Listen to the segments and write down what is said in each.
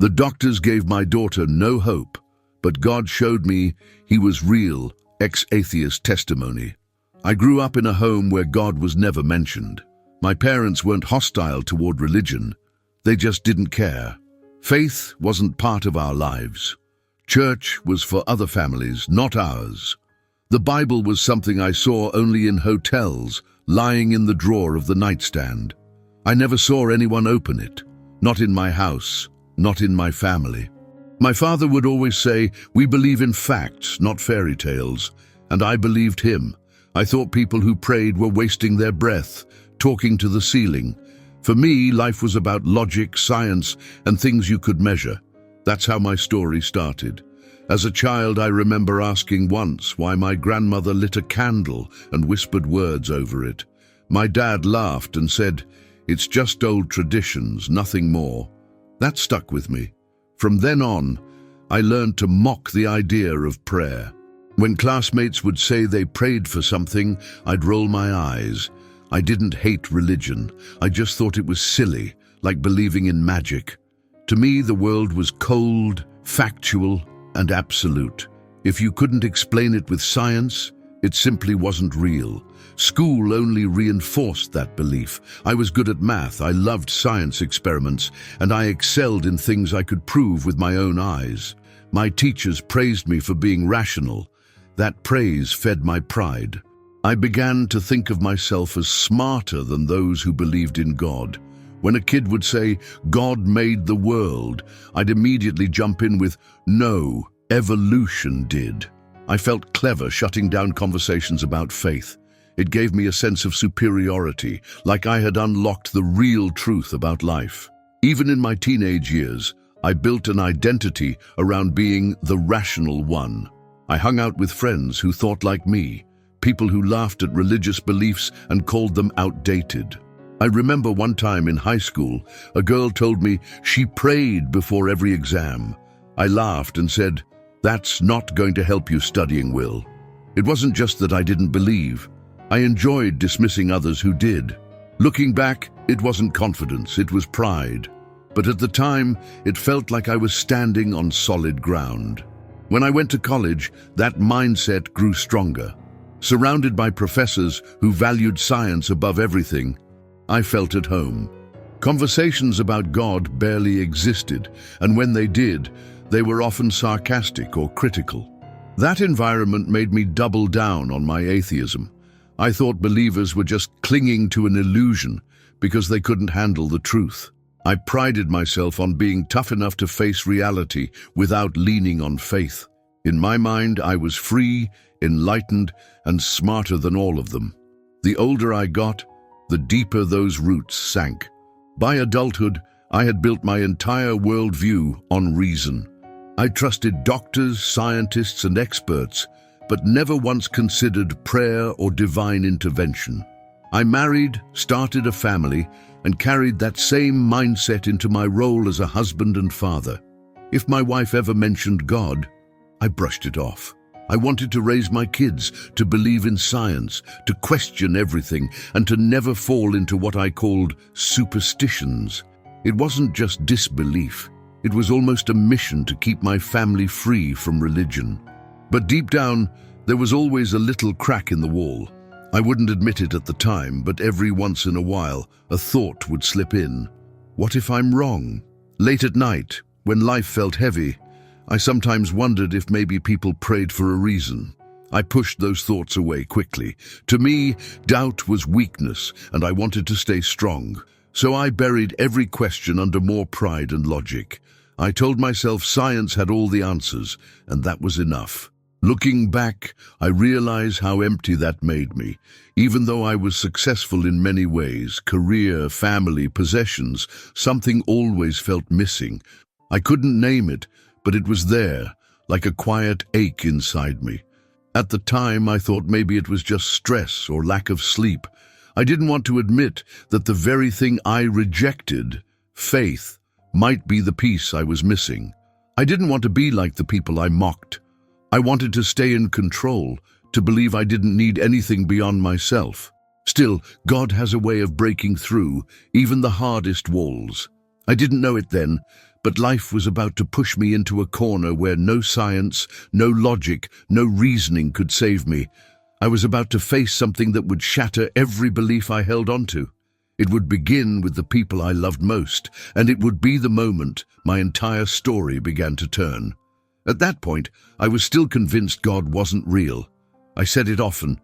The doctors gave my daughter no hope, but God showed me He was real. Ex-Atheist testimony. I grew up in a home where God was never mentioned. My parents weren't hostile toward religion. They just didn't care. Faith wasn't part of our lives. Church was for other families, not ours. The Bible was something I saw only in hotels, lying in the drawer of the nightstand. I never saw anyone open it. Not in my house, not in my family. My father would always say, "We believe in facts, not fairy tales." And I believed him. I thought people who prayed were wasting their breath, talking to the ceiling. For me, life was about logic, science, and things you could measure. That's how my story started. As a child, I remember asking once why my grandmother lit a candle and whispered words over it. My dad laughed and said, "It's just old traditions, nothing more." That stuck with me. From then on, I learned to mock the idea of prayer. When classmates would say they prayed for something, I'd roll my eyes. I didn't hate religion. I just thought it was silly, like believing in magic. To me, the world was cold, factual, and absolute. If you couldn't explain it with science, it simply wasn't real. School only reinforced that belief. I was good at math, I loved science experiments, and I excelled in things I could prove with my own eyes. My teachers praised me for being rational. That praise fed my pride. I began to think of myself as smarter than those who believed in God. When a kid would say, "God made the world," I'd immediately jump in with, "No, evolution did." I felt clever shutting down conversations about faith. It gave me a sense of superiority, like I had unlocked the real truth about life. Even in my teenage years, I built an identity around being the rational one. I hung out with friends who thought like me, people who laughed at religious beliefs and called them outdated. I remember one time in high school, a girl told me she prayed before every exam. I laughed and said, "That's not going to help you studying, Will." It wasn't just that I didn't believe. I enjoyed dismissing others who did. Looking back, it wasn't confidence, it was pride. But at the time, it felt like I was standing on solid ground. When I went to college, that mindset grew stronger. Surrounded by professors who valued science above everything, I felt at home. Conversations about God barely existed, and when they did, they were often sarcastic or critical. That environment made me double down on my atheism. I thought believers were just clinging to an illusion because they couldn't handle the truth. I prided myself on being tough enough to face reality without leaning on faith. In my mind, I was free, enlightened, and smarter than all of them. The older I got, the deeper those roots sank. By adulthood, I had built my entire worldview on reason. I trusted doctors, scientists, and experts, but never once considered prayer or divine intervention. I married, started a family, and carried that same mindset into my role as a husband and father. If my wife ever mentioned God, I brushed it off. I wanted to raise my kids to believe in science, to question everything, and to never fall into what I called superstitions. It wasn't just disbelief. It was almost a mission to keep my family free from religion. But deep down, there was always a little crack in the wall. I wouldn't admit it at the time, but every once in a while, a thought would slip in. What if I'm wrong? Late at night, when life felt heavy, I sometimes wondered if maybe people prayed for a reason. I pushed those thoughts away quickly. To me, doubt was weakness, and I wanted to stay strong. So I buried every question under more pride and logic. I told myself science had all the answers, and that was enough. Looking back, I realize how empty that made me. Even though I was successful in many ways, career, family, possessions, something always felt missing. I couldn't name it, but it was there, like a quiet ache inside me. At the time, I thought maybe it was just stress or lack of sleep. I didn't want to admit that the very thing I rejected, faith, might be the piece I was missing. I didn't want to be like the people I mocked. I wanted to stay in control, to believe I didn't need anything beyond myself. Still, God has a way of breaking through even the hardest walls. I didn't know it then, But life was about to push me into a corner where no science, no logic, no reasoning could save me. I was about to face something that would shatter every belief I held onto. It would begin with the people I loved most, and it would be the moment my entire story began to turn. At that point, I was still convinced God wasn't real. I said it often,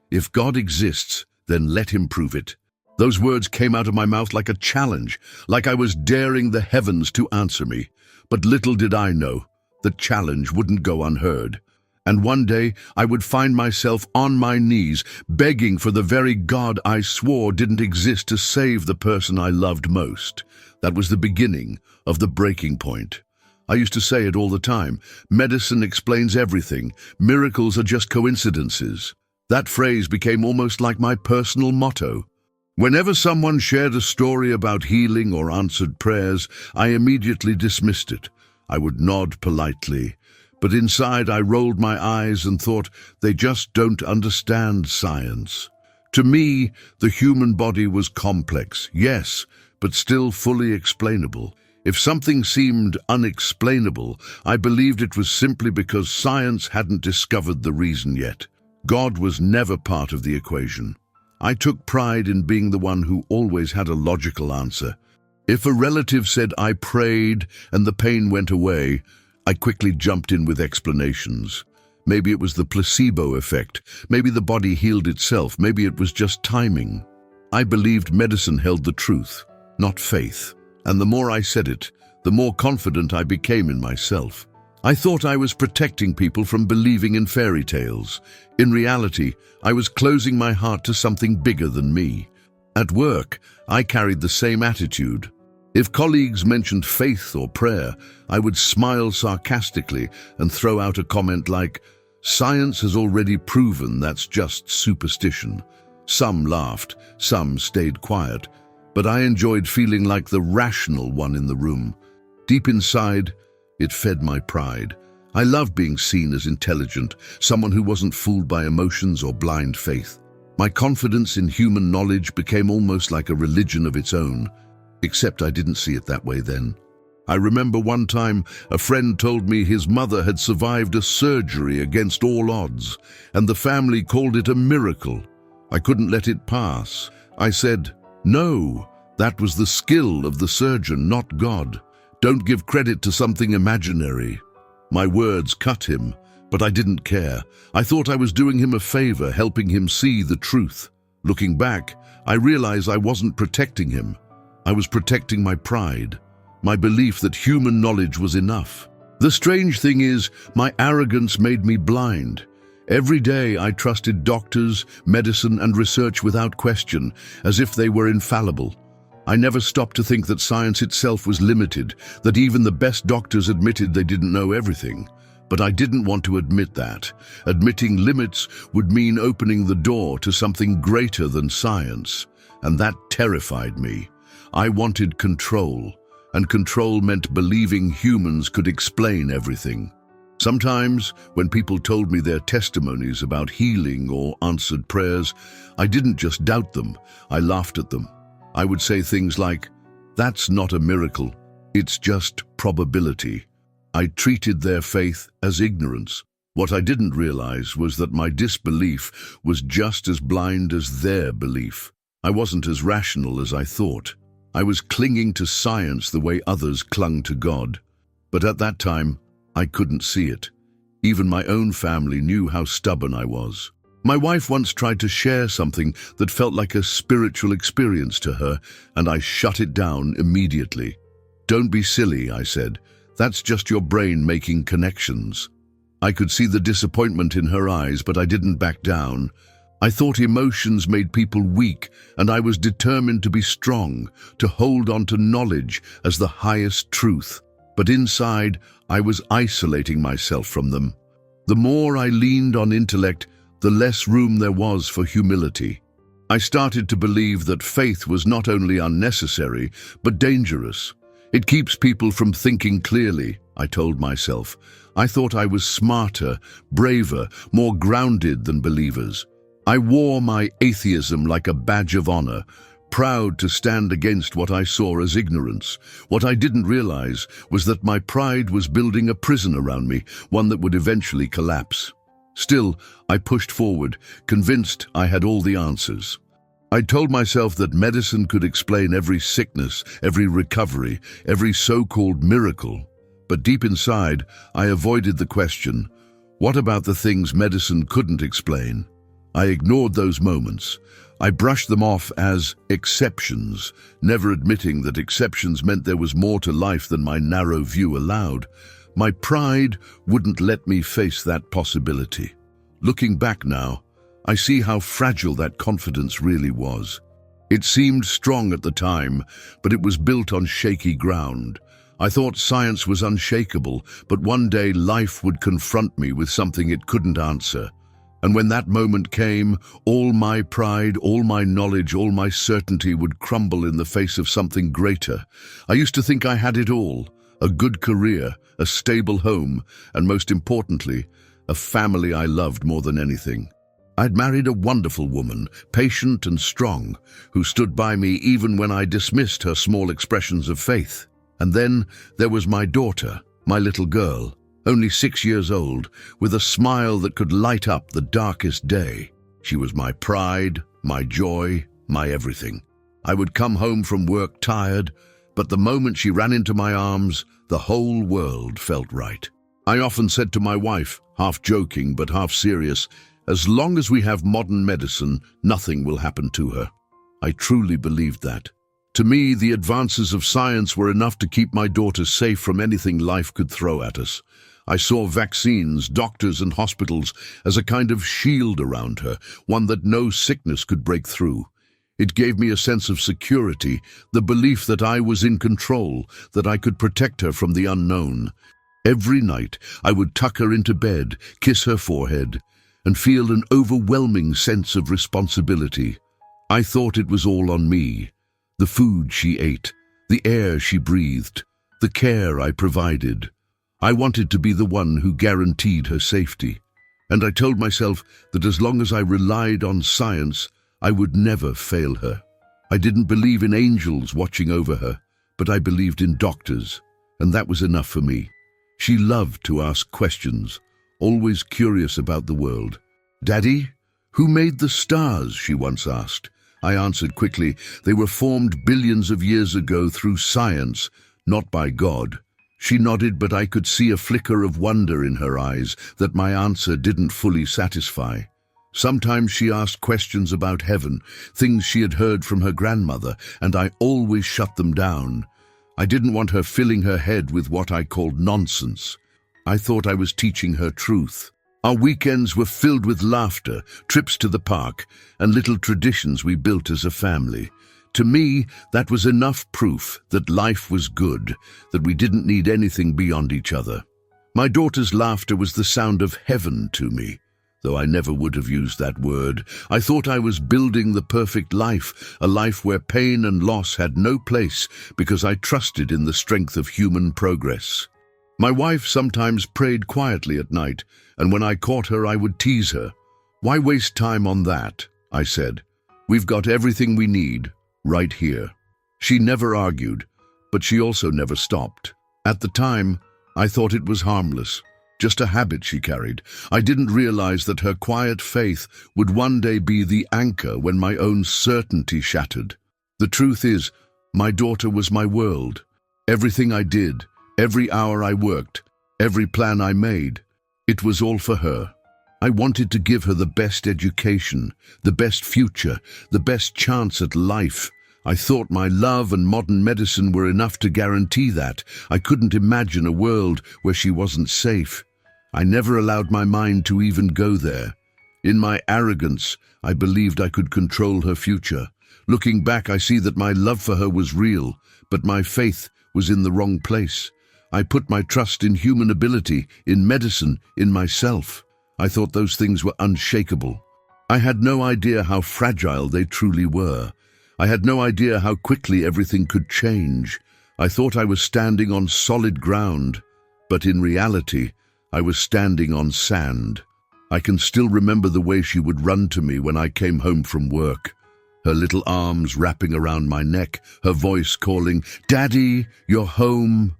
"If God exists, then let him prove it." Those words came out of my mouth like a challenge, like I was daring the heavens to answer me. But little did I know, the challenge wouldn't go unheard. And one day, I would find myself on my knees, begging for the very God I swore didn't exist to save the person I loved most. That was the beginning of the breaking point. I used to say it all the time, medicine explains everything, miracles are just coincidences. That phrase became almost like my personal motto. Whenever someone shared a story about healing or answered prayers, I immediately dismissed it. I would nod politely, but inside I rolled my eyes and thought, they just don't understand science. To me, the human body was complex, yes, but still fully explainable. If something seemed unexplainable, I believed it was simply because science hadn't discovered the reason yet. God was never part of the equation. I took pride in being the one who always had a logical answer. If a relative said I prayed and the pain went away, I quickly jumped in with explanations. Maybe it was the placebo effect, maybe the body healed itself, maybe it was just timing. I believed medicine held the truth, not faith. And the more I said it, the more confident I became in myself. I thought I was protecting people from believing in fairy tales. In reality, I was closing my heart to something bigger than me. At work, I carried the same attitude. If colleagues mentioned faith or prayer, I would smile sarcastically and throw out a comment like, "Science has already proven that's just superstition." Some laughed, some stayed quiet, but I enjoyed feeling like the rational one in the room. Deep inside, it fed my pride. I loved being seen as intelligent, someone who wasn't fooled by emotions or blind faith. My confidence in human knowledge became almost like a religion of its own, except I didn't see it that way then. I remember one time a friend told me his mother had survived a surgery against all odds, and the family called it a miracle. I couldn't let it pass. I said, "No, that was the skill of the surgeon, not God. Don't give credit to something imaginary." My words cut him, but I didn't care. I thought I was doing him a favor, helping him see the truth. Looking back, I realized I wasn't protecting him. I was protecting my pride, my belief that human knowledge was enough. The strange thing is, my arrogance made me blind. Every day I trusted doctors, medicine, and research without question, as if they were infallible. I never stopped to think that science itself was limited, that even the best doctors admitted they didn't know everything. But I didn't want to admit that. Admitting limits would mean opening the door to something greater than science, and that terrified me. I wanted control, and control meant believing humans could explain everything. Sometimes, when people told me their testimonies about healing or answered prayers, I didn't just doubt them, I laughed at them. I would say things like, "That's not a miracle, it's just probability." I treated their faith as ignorance. What I didn't realize was that my disbelief was just as blind as their belief. I wasn't as rational as I thought. I was clinging to science the way others clung to God. But at that time, I couldn't see it. Even my own family knew how stubborn I was. My wife once tried to share something that felt like a spiritual experience to her, and I shut it down immediately. "Don't be silly," I said. "That's just your brain making connections." I could see the disappointment in her eyes, but I didn't back down. I thought emotions made people weak, and I was determined to be strong, to hold on to knowledge as the highest truth. But inside, I was isolating myself from them. The more I leaned on intellect, the less room there was for humility. I started to believe that faith was not only unnecessary, but dangerous. It keeps people from thinking clearly, I told myself. I thought I was smarter, braver, more grounded than believers. I wore my atheism like a badge of honor, proud to stand against what I saw as ignorance. What I didn't realize was that my pride was building a prison around me, one that would eventually collapse. Still, I pushed forward, convinced I had all the answers. I told myself that medicine could explain every sickness, every recovery, every so-called miracle. But deep inside, I avoided the question, what about the things medicine couldn't explain? I ignored those moments. I brushed them off as exceptions, never admitting that exceptions meant there was more to life than my narrow view allowed. My pride wouldn't let me face that possibility. Looking back now, I see how fragile that confidence really was. It seemed strong at the time, but it was built on shaky ground. I thought science was unshakable, but one day life would confront me with something it couldn't answer. And when that moment came, all my pride, all my knowledge, all my certainty would crumble in the face of something greater. I used to think I had it all, a good career, a stable home, and most importantly, a family I loved more than anything. I'd married a wonderful woman, patient and strong, who stood by me even when I dismissed her small expressions of faith. And then there was my daughter, my little girl, only 6 years old, with a smile that could light up the darkest day. She was my pride, my joy, my everything. I would come home from work tired, but the moment she ran into my arms, the whole world felt right. I often said to my wife, half joking but half serious, as long as we have modern medicine, nothing will happen to her. I truly believed that. To me, the advances of science were enough to keep my daughter safe from anything life could throw at us. I saw vaccines, doctors and hospitals as a kind of shield around her, one that no sickness could break through. It gave me a sense of security, the belief that I was in control, that I could protect her from the unknown. Every night, I would tuck her into bed, kiss her forehead, and feel an overwhelming sense of responsibility. I thought it was all on me. The food she ate, the air she breathed, the care I provided. I wanted to be the one who guaranteed her safety. And I told myself that as long as I relied on science, I would never fail her. I didn't believe in angels watching over her, but I believed in doctors, and that was enough for me. She loved to ask questions, always curious about the world. "Daddy, who made the stars?" she once asked. I answered quickly, "They were formed billions of years ago through science, not by God." She nodded, but I could see a flicker of wonder in her eyes that my answer didn't fully satisfy. Sometimes she asked questions about heaven, things she had heard from her grandmother, and I always shut them down. I didn't want her filling her head with what I called nonsense. I thought I was teaching her truth. Our weekends were filled with laughter, trips to the park, and little traditions we built as a family. To me, that was enough proof that life was good, that we didn't need anything beyond each other. My daughter's laughter was the sound of heaven to me, though I never would have used that word. I thought I was building the perfect life, a life where pain and loss had no place because I trusted in the strength of human progress. My wife sometimes prayed quietly at night, and when I caught her, I would tease her. "Why waste time on that?" I said. "We've got everything we need, right here." She never argued, but she also never stopped. At the time, I thought it was harmless, just a habit she carried. I didn't realize that her quiet faith would one day be the anchor when my own certainty shattered. The truth is, my daughter was my world. Everything I did, every hour I worked, every plan I made, it was all for her. I wanted to give her the best education, the best future, the best chance at life. I thought my love and modern medicine were enough to guarantee that. I couldn't imagine a world where she wasn't safe. I never allowed my mind to even go there. In my arrogance, I believed I could control her future. Looking back, I see that my love for her was real, but my faith was in the wrong place. I put my trust in human ability, in medicine, in myself. I thought those things were unshakable. I had no idea how fragile they truly were. I had no idea how quickly everything could change. I thought I was standing on solid ground, but in reality, I was standing on sand. I can still remember the way she would run to me when I came home from work. her little arms wrapping around my neck, her voice calling, "Daddy, you're home."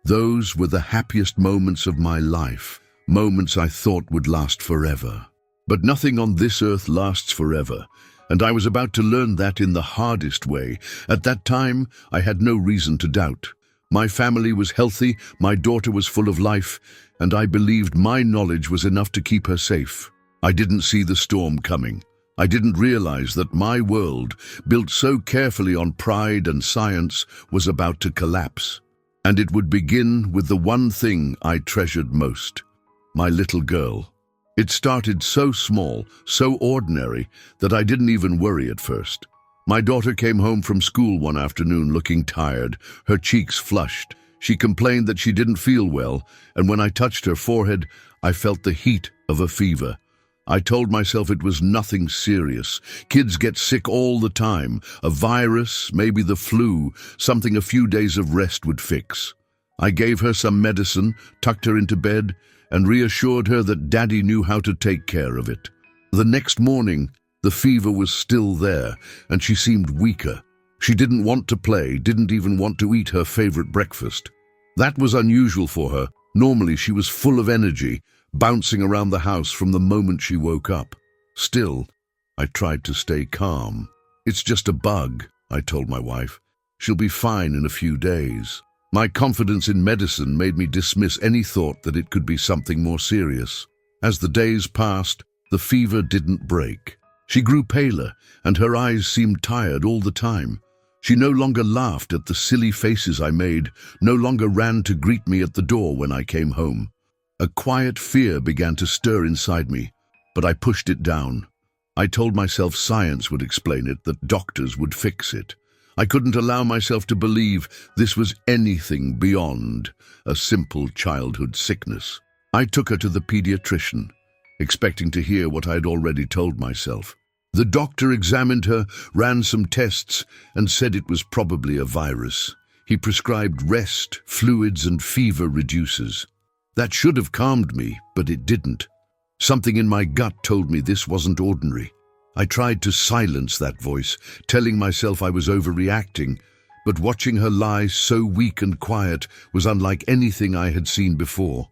Those were the happiest moments of my life, moments I thought would last forever. But nothing on this earth lasts forever, and I was about to learn that in the hardest way. At that time, I had no reason to doubt. My family was healthy, my daughter was full of life, and I believed my knowledge was enough to keep her safe. I didn't see the storm coming. I didn't realize that my world, built so carefully on pride and science, was about to collapse. And it would begin with the one thing I treasured most: my little girl. It started so small, so ordinary, that I didn't even worry at first. My daughter came home from school one afternoon looking tired, her cheeks flushed. She complained that she didn't feel well, and when I touched her forehead, I felt the heat of a fever. I told myself it was nothing serious. Kids get sick all the time. A virus, maybe the flu, something a few days of rest would fix. I gave her some medicine, tucked her into bed, and reassured her that Daddy knew how to take care of it. The next morning, the fever was still there, and she seemed weaker. She didn't want to play, didn't even want to eat her favorite breakfast. That was unusual for her. Normally, she was full of energy, bouncing around the house from the moment she woke up. Still, I tried to stay calm. "It's just a bug," I told my wife. "She'll be fine in a few days." My confidence in medicine made me dismiss any thought that it could be something more serious. As the days passed, the fever didn't break. She grew paler, and her eyes seemed tired all the time. She no longer laughed at the silly faces I made, no longer ran to greet me at the door when I came home. A quiet fear began to stir inside me, but I pushed it down. I told myself science would explain it, that doctors would fix it. I couldn't allow myself to believe this was anything beyond a simple childhood sickness. I took her to the pediatrician, expecting to hear what I'd already told myself. The doctor examined her, ran some tests, and said it was probably a virus. He prescribed rest, fluids, and fever reducers. That should have calmed me, but it didn't. Something in my gut told me this wasn't ordinary. I tried to silence that voice, telling myself I was overreacting, but watching her lie so weak and quiet was unlike anything I had seen before.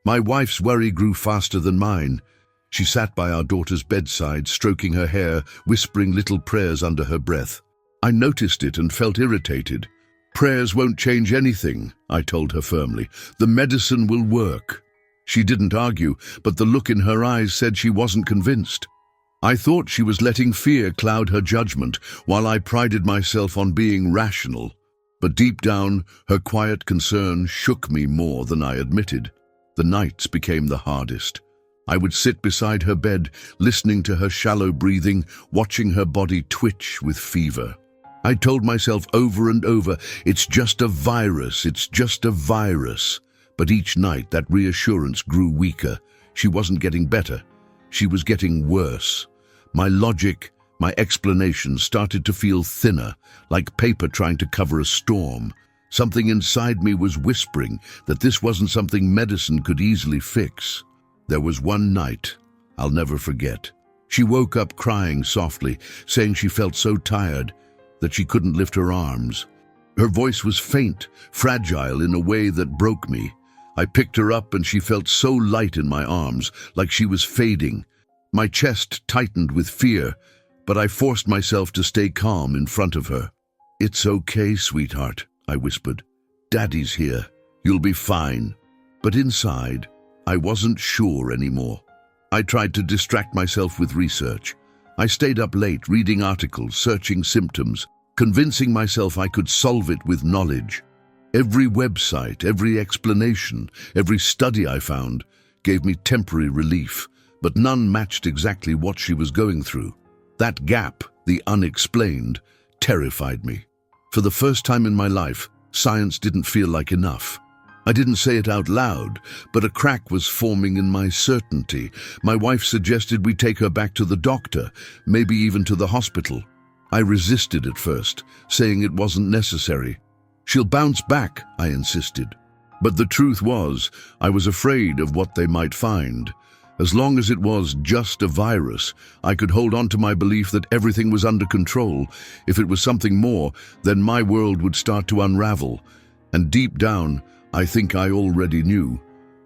My wife's worry grew faster than mine. She sat by our daughter's bedside, stroking her hair, whispering little prayers under her breath. I noticed it and felt irritated. "Prayers won't change anything," I told her firmly. "The medicine will work." She didn't argue, but the look in her eyes said she wasn't convinced. I thought she was letting fear cloud her judgment, while I prided myself on being rational. But deep down, her quiet concern shook me more than I admitted. The nights became the hardest. I would sit beside her bed, listening to her shallow breathing, watching her body twitch with fever. I told myself over and over, "It's just a virus, it's just a virus." But each night that reassurance grew weaker. She wasn't getting better. She was getting worse. My logic, my explanation started to feel thinner, like paper trying to cover a storm. Something inside me was whispering that this wasn't something medicine could easily fix. There was one night I'll never forget. She woke up crying softly, saying she felt so tired that she couldn't lift her arms. Her voice was faint, fragile in a way that broke me. I picked her up and she felt so light in my arms, like she was fading. My chest tightened with fear, but I forced myself to stay calm in front of her. "It's okay, sweetheart," I whispered. "Daddy's here. You'll be fine." But inside, I wasn't sure anymore. I tried to distract myself with research. I stayed up late reading articles, searching symptoms, convincing myself I could solve it with knowledge. Every website, every explanation, every study I found gave me temporary relief, but none matched exactly what she was going through. That gap, the unexplained, terrified me. For the first time in my life, science didn't feel like enough. I didn't say it out loud, but a crack was forming in my certainty. My wife suggested we take her back to the doctor, maybe even to the hospital. I resisted at first, saying it wasn't necessary. "She'll bounce back," I insisted. But the truth was, I was afraid of what they might find. As long as it was just a virus, I could hold on to my belief that everything was under control. If it was something more, then my world would start to unravel. And deep down, I think I already knew.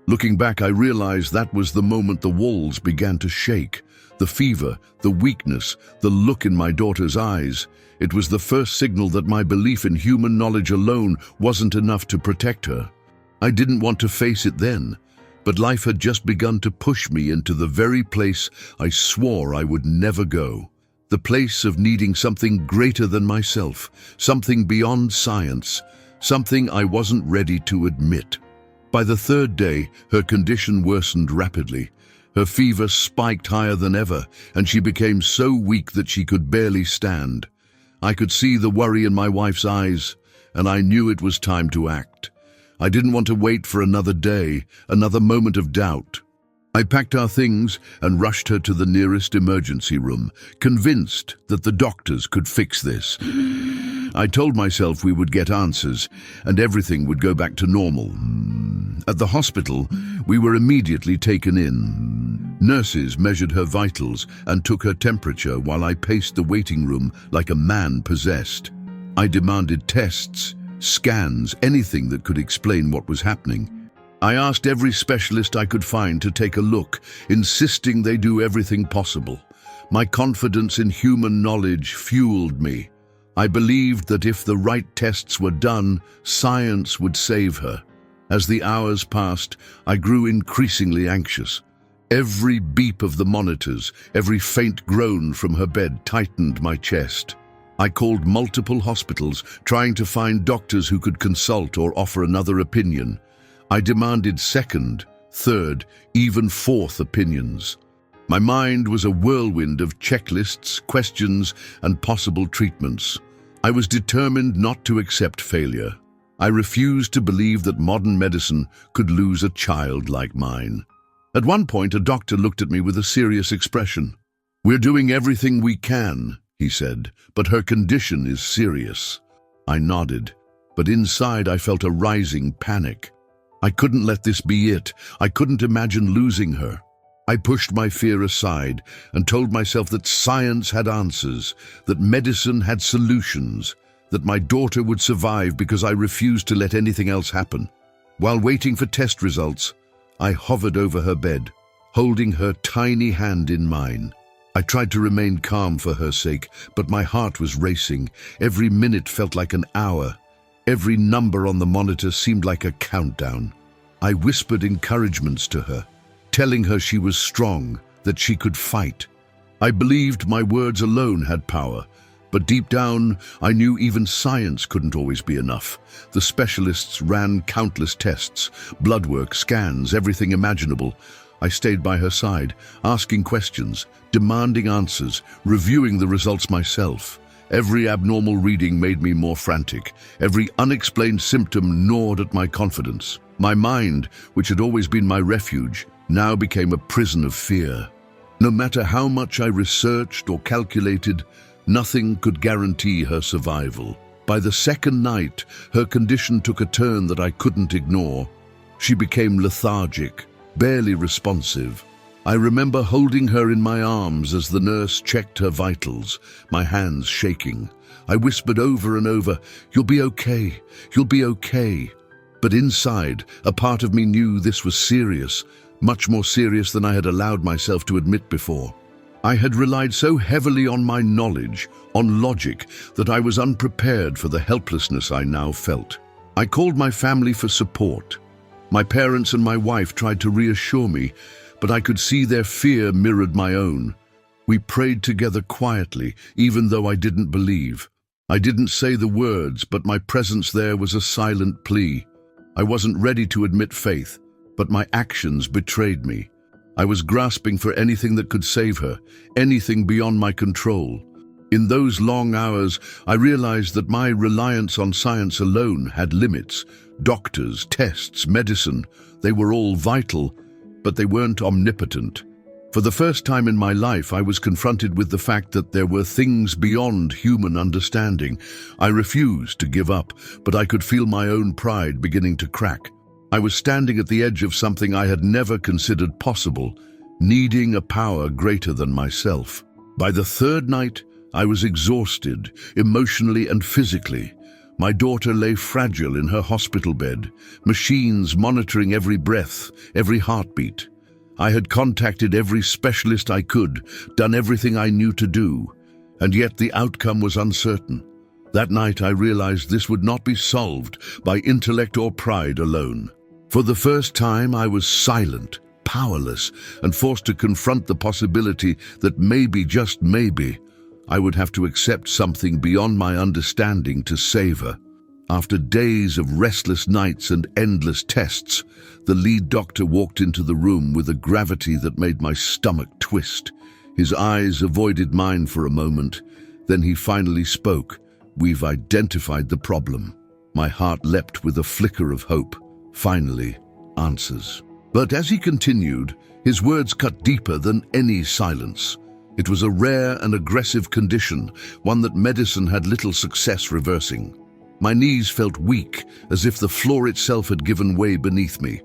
Looking back, I realized that was the moment the walls began to shake. The fever, the weakness, the look in my daughter's eyes. It was the first signal that my belief in human knowledge alone wasn't enough to protect her. I didn't want to face it then, but life had just begun to push me into the very place I swore I would never go. The place of needing something greater than myself, something beyond science, something I wasn't ready to admit. By the third day, her condition worsened rapidly. Her fever spiked higher than ever, and she became so weak that she could barely stand. I could see the worry in my wife's eyes, and I knew it was time to act. I didn't want to wait for another day, another moment of doubt. I packed our things and rushed her to the nearest emergency room, convinced that the doctors could fix this. I told myself we would get answers and everything would go back to normal. At the hospital, we were immediately taken in. Nurses measured her vitals and took her temperature while I paced the waiting room like a man possessed. I demanded tests, scans, anything that could explain what was happening. I asked every specialist I could find to take a look, insisting they do everything possible. My confidence in human knowledge fueled me. I believed that if the right tests were done, science would save her. As the hours passed, I grew increasingly anxious. Every beep of the monitors, every faint groan from her bed tightened my chest. I called multiple hospitals, trying to find doctors who could consult or offer another opinion. I demanded second, third, even fourth opinions. My mind was a whirlwind of checklists, questions, and possible treatments. I was determined not to accept failure. I refused to believe that modern medicine could lose a child like mine. At one point, a doctor looked at me with a serious expression. "We're doing everything we can," he said, "but her condition is serious." I nodded, but inside I felt a rising panic. I couldn't let this be it. I couldn't imagine losing her. I pushed my fear aside and told myself that science had answers, that medicine had solutions, that my daughter would survive because I refused to let anything else happen. While waiting for test results, I hovered over her bed, holding her tiny hand in mine. I tried to remain calm for her sake, but my heart was racing. Every minute felt like an hour. Every number on the monitor seemed like a countdown. I whispered encouragements to her, telling her she was strong, that she could fight. I believed my words alone had power, but deep down, I knew even science couldn't always be enough. The specialists ran countless tests, blood work, scans, everything imaginable. I stayed by her side, asking questions, demanding answers, reviewing the results myself. Every abnormal reading made me more frantic. Every unexplained symptom gnawed at my confidence. My mind, which had always been my refuge, now became a prison of fear. No matter how much I researched or calculated, nothing could guarantee her survival. By the second night, her condition took a turn that I couldn't ignore. She became lethargic, barely responsive. I remember holding her in my arms as the nurse checked her vitals, my hands shaking. I whispered over and over, "You'll be okay, you'll be okay." But inside, a part of me knew this was serious, much more serious than I had allowed myself to admit before. I had relied so heavily on my knowledge, on logic, that I was unprepared for the helplessness I now felt. I called my family for support. My parents and my wife tried to reassure me, but I could see their fear mirrored my own. We prayed together quietly, even though I didn't believe. I didn't say the words, but my presence there was a silent plea. I wasn't ready to admit faith, but my actions betrayed me. I was grasping for anything that could save her, anything beyond my control. In those long hours, I realized that my reliance on science alone had limits. Doctors, tests, medicine, they were all vital, but they weren't omnipotent. For the first time in my life, I was confronted with the fact that there were things beyond human understanding. I refused to give up, but I could feel my own pride beginning to crack. I was standing at the edge of something I had never considered possible, needing a power greater than myself. By the third night, I was exhausted, emotionally and physically. My daughter lay fragile in her hospital bed, machines monitoring every breath, every heartbeat. I had contacted every specialist I could, done everything I knew to do, and yet the outcome was uncertain. That night I realized this would not be solved by intellect or pride alone. For the first time I was silent, powerless, and forced to confront the possibility that maybe, just maybe, I would have to accept something beyond my understanding to save her. After days of restless nights and endless tests, the lead doctor walked into the room with a gravity that made my stomach twist. His eyes avoided mine for a moment. Then he finally spoke. "We've identified the problem." My heart leapt with a flicker of hope. Finally, answers. But as he continued, his words cut deeper than any silence. It was a rare and aggressive condition, one that medicine had little success reversing. My knees felt weak, as if the floor itself had given way beneath me.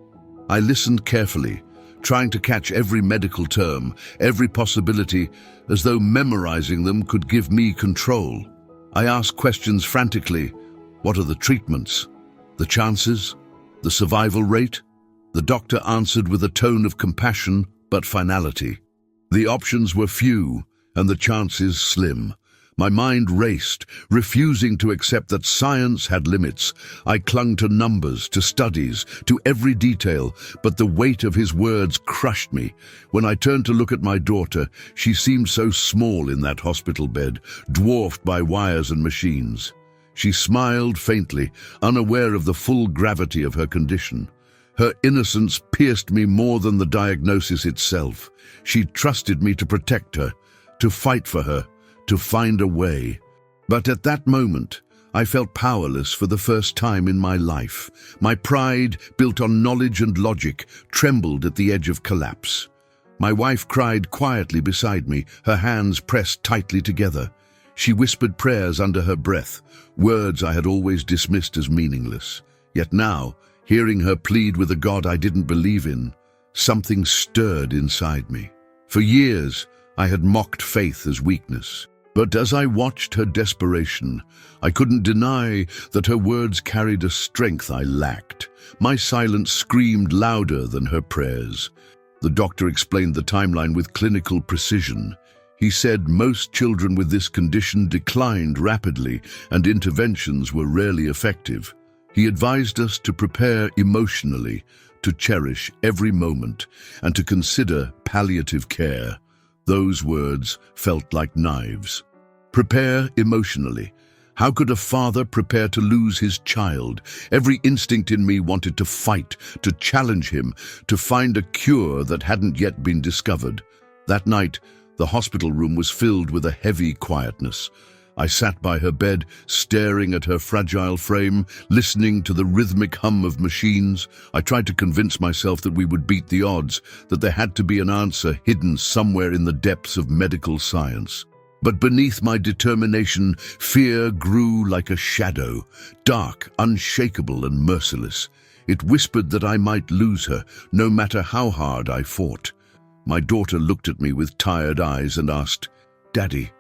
I listened carefully, trying to catch every medical term, every possibility, as though memorizing them could give me control. I asked questions frantically. What are the treatments? The chances? The survival rate? The doctor answered with a tone of compassion but finality. The options were few and the chances slim. My mind raced, refusing to accept that science had limits. I clung to numbers, to studies, to every detail, but the weight of his words crushed me. When I turned to look at my daughter, she seemed so small in that hospital bed, dwarfed by wires and machines. She smiled faintly, unaware of the full gravity of her condition. Her innocence pierced me more than the diagnosis itself. She trusted me to protect her, to fight for her, to find a way. But at that moment, I felt powerless for the first time in my life. My pride, built on knowledge and logic, trembled at the edge of collapse. My wife cried quietly beside me, her hands pressed tightly together. She whispered prayers under her breath, words I had always dismissed as meaningless. Yet now, hearing her plead with a God I didn't believe in, something stirred inside me. For years, I had mocked faith as weakness. But as I watched her desperation, I couldn't deny that her words carried a strength I lacked. My silence screamed louder than her prayers. The doctor explained the timeline with clinical precision. He said most children with this condition declined rapidly and interventions were rarely effective. He advised us to prepare emotionally, to cherish every moment, and to consider palliative care. Those words felt like knives. Prepare emotionally. How could a father prepare to lose his child? Every instinct in me wanted to fight, to challenge him, to find a cure that hadn't yet been discovered. That night, the hospital room was filled with a heavy quietness. I sat by her bed, staring at her fragile frame, listening to the rhythmic hum of machines. I tried to convince myself that we would beat the odds, that there had to be an answer hidden somewhere in the depths of medical science. But beneath my determination, fear grew like a shadow, dark, unshakable, and merciless. It whispered that I might lose her, no matter how hard I fought. My daughter looked at me with tired eyes and asked, "Daddy,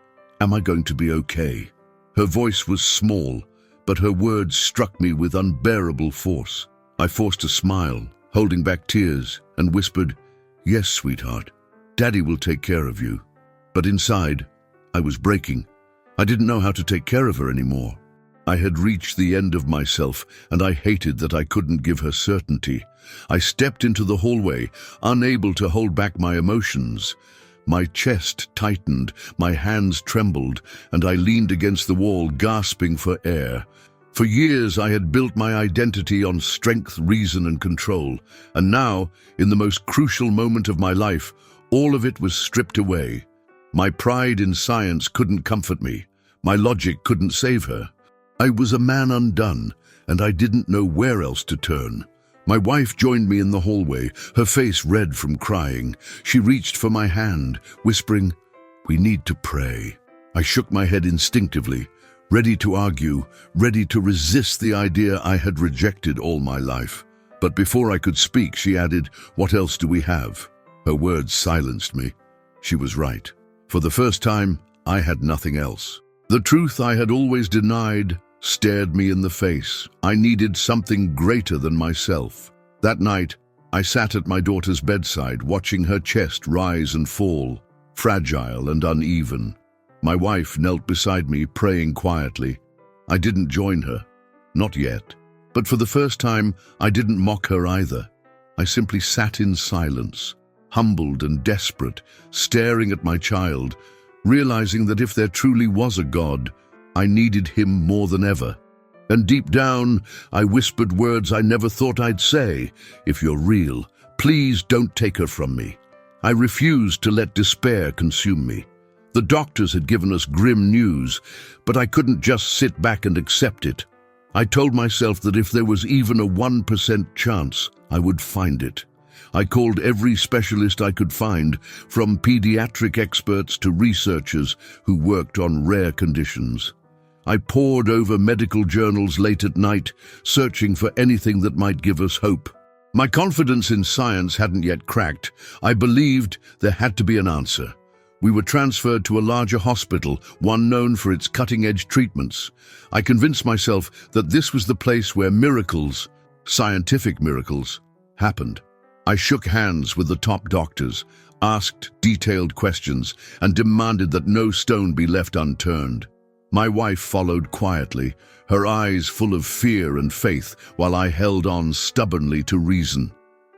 am I going to be okay?" Her voice was small, but her words struck me with unbearable force. I forced a smile, holding back tears, and whispered, "Yes, sweetheart, Daddy will take care of you." But inside, I was breaking. I didn't know how to take care of her anymore. I had reached the end of myself, and I hated that I couldn't give her certainty. I stepped into the hallway, unable to hold back my emotions. My chest tightened, my hands trembled, and I leaned against the wall, gasping for air. For years I had built my identity on strength, reason, and control, and now, in the most crucial moment of my life, all of it was stripped away. My pride in science couldn't comfort me. My logic couldn't save her. I was a man undone, and I didn't know where else to turn. My wife joined me in the hallway, her face red from crying. She reached for my hand, whispering, "We need to pray." I shook my head instinctively, ready to argue, ready to resist the idea I had rejected all my life. But before I could speak, she added, "What else do we have?" Her words silenced me. She was right. For the first time, I had nothing else. The truth I had always denied stared me in the face. I needed something greater than myself. That night, I sat at my daughter's bedside, watching her chest rise and fall, fragile and uneven. My wife knelt beside me, praying quietly. I didn't join her. Not yet. But for the first time, I didn't mock her either. I simply sat in silence, humbled and desperate, staring at my child, realizing that if there truly was a God, I needed him more than ever. And deep down, I whispered words I never thought I'd say. If you're real, please don't take her from me. I refused to let despair consume me. The doctors had given us grim news, but I couldn't just sit back and accept it. I told myself that if there was even a 1% chance, I would find it. I called every specialist I could find, from pediatric experts to researchers who worked on rare conditions. I pored over medical journals late at night, searching for anything that might give us hope. My confidence in science hadn't yet cracked. I believed there had to be an answer. We were transferred to a larger hospital, one known for its cutting-edge treatments. I convinced myself that this was the place where miracles, scientific miracles, happened. I shook hands with the top doctors, asked detailed questions, and demanded that no stone be left unturned. My wife followed quietly, her eyes full of fear and faith, while I held on stubbornly to reason.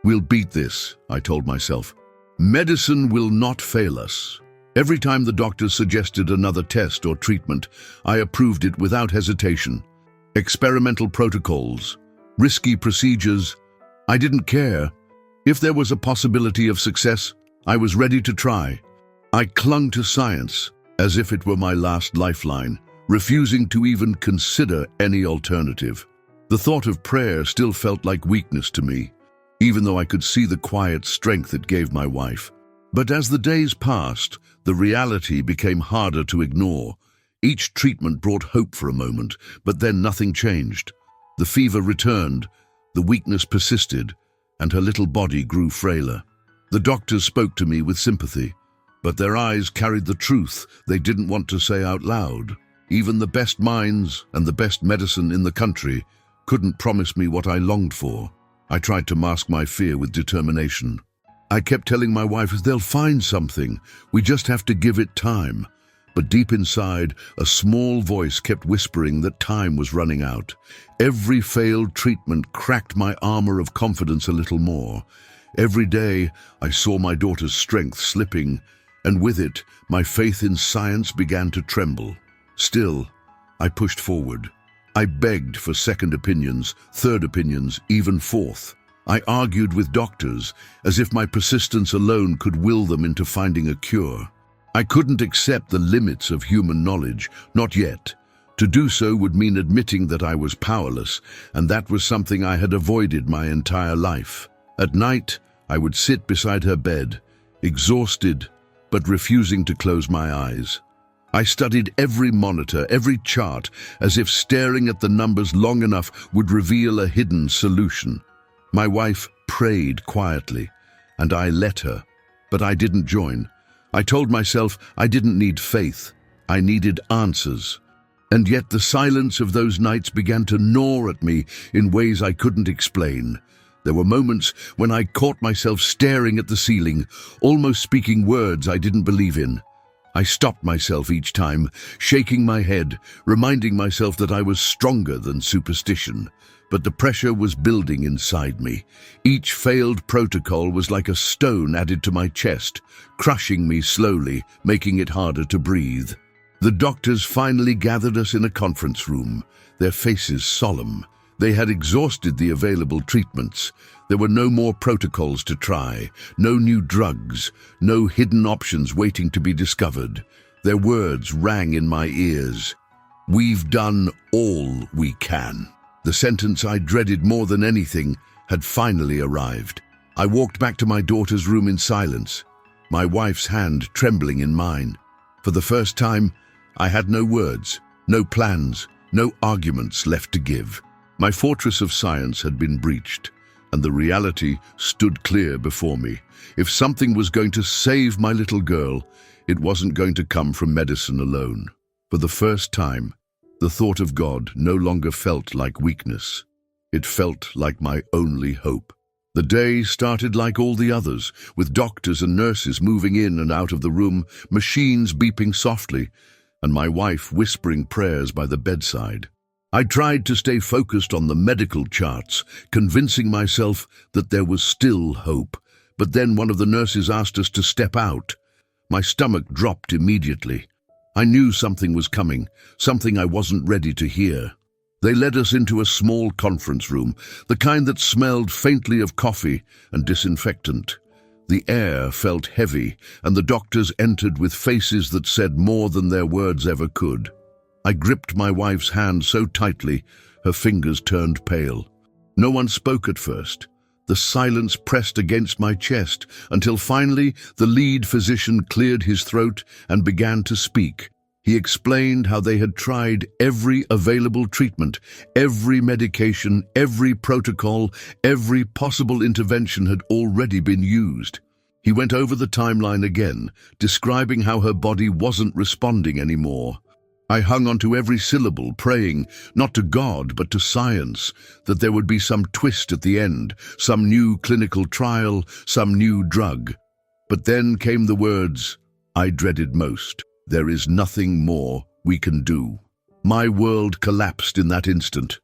We'll beat this, I told myself. Medicine will not fail us. Every time the doctors suggested another test or treatment, I approved it without hesitation. Experimental protocols, risky procedures, I didn't care. If there was a possibility of success, I was ready to try. I clung to science as if it were my last lifeline, refusing to even consider any alternative. The thought of prayer still felt like weakness to me, even though I could see the quiet strength it gave my wife. But as the days passed, the reality became harder to ignore. Each treatment brought hope for a moment, but then nothing changed. The fever returned, the weakness persisted, and her little body grew frailer. The doctors spoke to me with sympathy, but their eyes carried the truth they didn't want to say out loud. Even the best minds and the best medicine in the country couldn't promise me what I longed for. I tried to mask my fear with determination. I kept telling my wife, they'll find something. We just have to give it time. But deep inside, a small voice kept whispering that time was running out. Every failed treatment cracked my armor of confidence a little more. Every day, I saw my daughter's strength slipping, and with it, my faith in science began to tremble. Still, I pushed forward. I begged for second opinions, third opinions, even fourth. I argued with doctors, as if my persistence alone could will them into finding a cure. I couldn't accept the limits of human knowledge, not yet. To do so would mean admitting that I was powerless, and that was something I had avoided my entire life. At night, I would sit beside her bed, exhausted, but refusing to close my eyes. I studied every monitor, every chart, as if staring at the numbers long enough would reveal a hidden solution. My wife prayed quietly, and I let her, but I didn't join. I told myself I didn't need faith, I needed answers. And yet the silence of those nights began to gnaw at me in ways I couldn't explain. There were moments when I caught myself staring at the ceiling, almost speaking words I didn't believe in. I stopped myself each time, shaking my head, reminding myself that I was stronger than superstition. But the pressure was building inside me. Each failed protocol was like a stone added to my chest, crushing me slowly, making it harder to breathe. The doctors finally gathered us in a conference room, their faces solemn. They had exhausted the available treatments. There were no more protocols to try, no new drugs, no hidden options waiting to be discovered. Their words rang in my ears. "We've done all we can." The sentence I dreaded more than anything had finally arrived. I walked back to my daughter's room in silence, my wife's hand trembling in mine. For the first time, I had no words, no plans, no arguments left to give. My fortress of science had been breached. and the reality stood clear before me. If something was going to save my little girl, it wasn't going to come from medicine alone. For the first time, the thought of God no longer felt like weakness. It felt like my only hope. The day started like all the others, with doctors and nurses moving in and out of the room, machines beeping softly, and my wife whispering prayers by the bedside. I tried to stay focused on the medical charts, convincing myself that there was still hope. But then one of the nurses asked us to step out. My stomach dropped immediately. I knew something was coming, something I wasn't ready to hear. They led us into a small conference room, the kind that smelled faintly of coffee and disinfectant. The air felt heavy, and the doctors entered with faces that said more than their words ever could. I gripped my wife's hand so tightly, her fingers turned pale. No one spoke at first. The silence pressed against my chest until finally the lead physician cleared his throat and began to speak. He explained how they had tried every available treatment, every medication, every protocol, every possible intervention had already been used. He went over the timeline again, describing how her body wasn't responding anymore. I hung on to every syllable, praying, not to God, but to science, that there would be some twist at the end, some new clinical trial, some new drug. But then came the words I dreaded most. There is nothing more we can do. My world collapsed in that instant.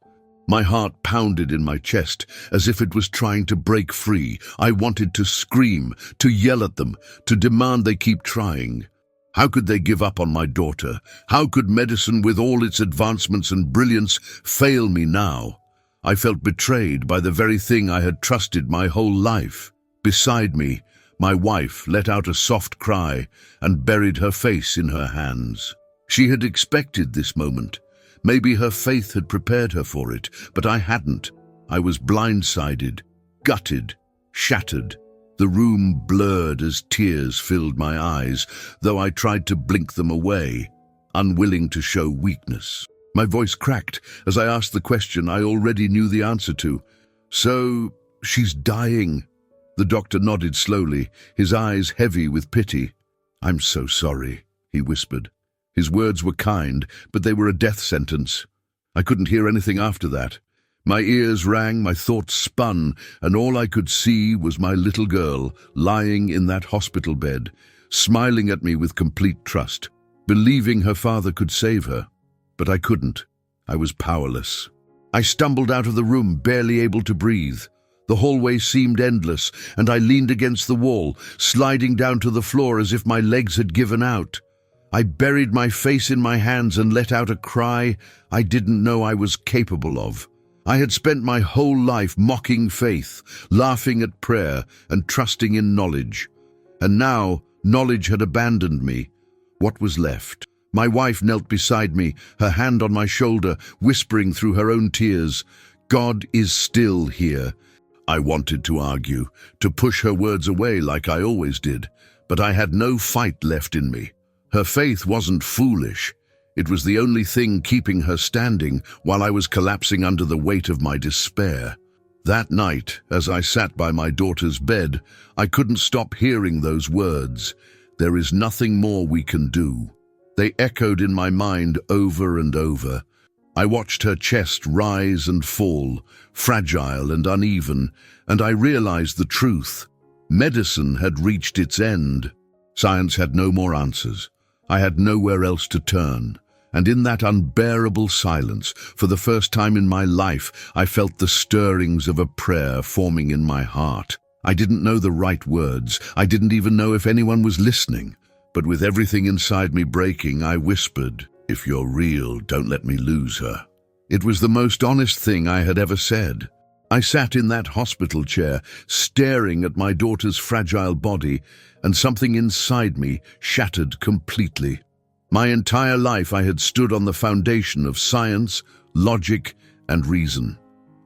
My heart pounded in my chest as if it was trying to break free. I wanted to scream, to yell at them, to demand they keep trying. How could they give up on my daughter? How could medicine, with all its advancements and brilliance, fail me now? I felt betrayed by the very thing I had trusted my whole life. Beside me, my wife let out a soft cry and buried her face in her hands. She had expected this moment. Maybe her faith had prepared her for it, but I hadn't. I was blindsided, gutted, shattered. The room blurred as tears filled my eyes, though I tried to blink them away, unwilling to show weakness. My voice cracked as I asked the question I already knew the answer to. So, she's dying. The doctor nodded slowly, his eyes heavy with pity. I'm so sorry, he whispered. His words were kind, but they were a death sentence. I couldn't hear anything after that. My ears rang, my thoughts spun, and all I could see was my little girl lying in that hospital bed, smiling at me with complete trust, believing her father could save her. But I couldn't. I was powerless. I stumbled out of the room, barely able to breathe. The hallway seemed endless, and I leaned against the wall, sliding down to the floor as if my legs had given out. I buried my face in my hands and let out a cry I didn't know I was capable of. I had spent my whole life mocking faith, laughing at prayer, and trusting in knowledge. And now, knowledge had abandoned me. What was left? My wife knelt beside me, her hand on my shoulder, whispering through her own tears, God is still here. I wanted to argue, to push her words away like I always did, but I had no fight left in me. Her faith wasn't foolish. It was the only thing keeping her standing while I was collapsing under the weight of my despair. That night, as I sat by my daughter's bed, I couldn't stop hearing those words. There is nothing more we can do. They echoed in my mind over and over. I watched her chest rise and fall, fragile and uneven, and I realized the truth. Medicine had reached its end. Science had no more answers. I had nowhere else to turn. And in that unbearable silence, for the first time in my life, I felt the stirrings of a prayer forming in my heart. I didn't know the right words. I didn't even know if anyone was listening. But with everything inside me breaking, I whispered, if you're real, don't let me lose her. It was the most honest thing I had ever said. I sat in that hospital chair, staring at my daughter's fragile body, and something inside me shattered completely. My entire life I had stood on the foundation of science, logic, and reason.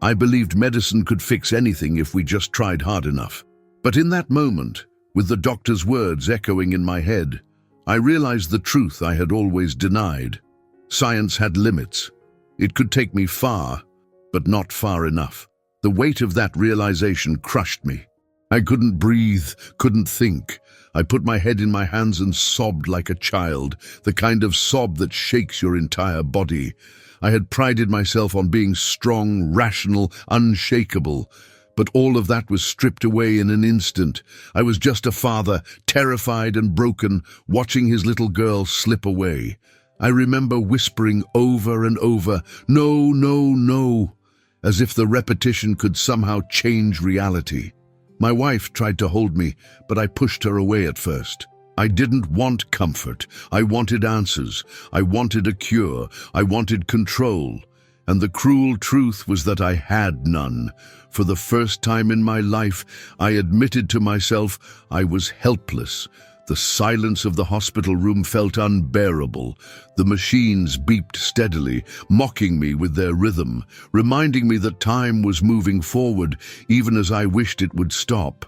I believed medicine could fix anything if we just tried hard enough. But in that moment, with the doctor's words echoing in my head, I realized the truth I had always denied. Science had limits. It could take me far, but not far enough. The weight of that realization crushed me. I couldn't breathe, couldn't think. I put my head in my hands and sobbed like a child, the kind of sob that shakes your entire body. I had prided myself on being strong, rational, unshakable. But all of that was stripped away in an instant. I was just a father, terrified and broken, watching his little girl slip away. I remember whispering over and over, "No, no, no," as if the repetition could somehow change reality. My wife tried to hold me, but I pushed her away at first. I didn't want comfort. I wanted answers. I wanted a cure. I wanted control. And the cruel truth was that I had none. For the first time in my life, I admitted to myself I was helpless. The silence of the hospital room felt unbearable. The machines beeped steadily, mocking me with their rhythm, reminding me that time was moving forward, even as I wished it would stop.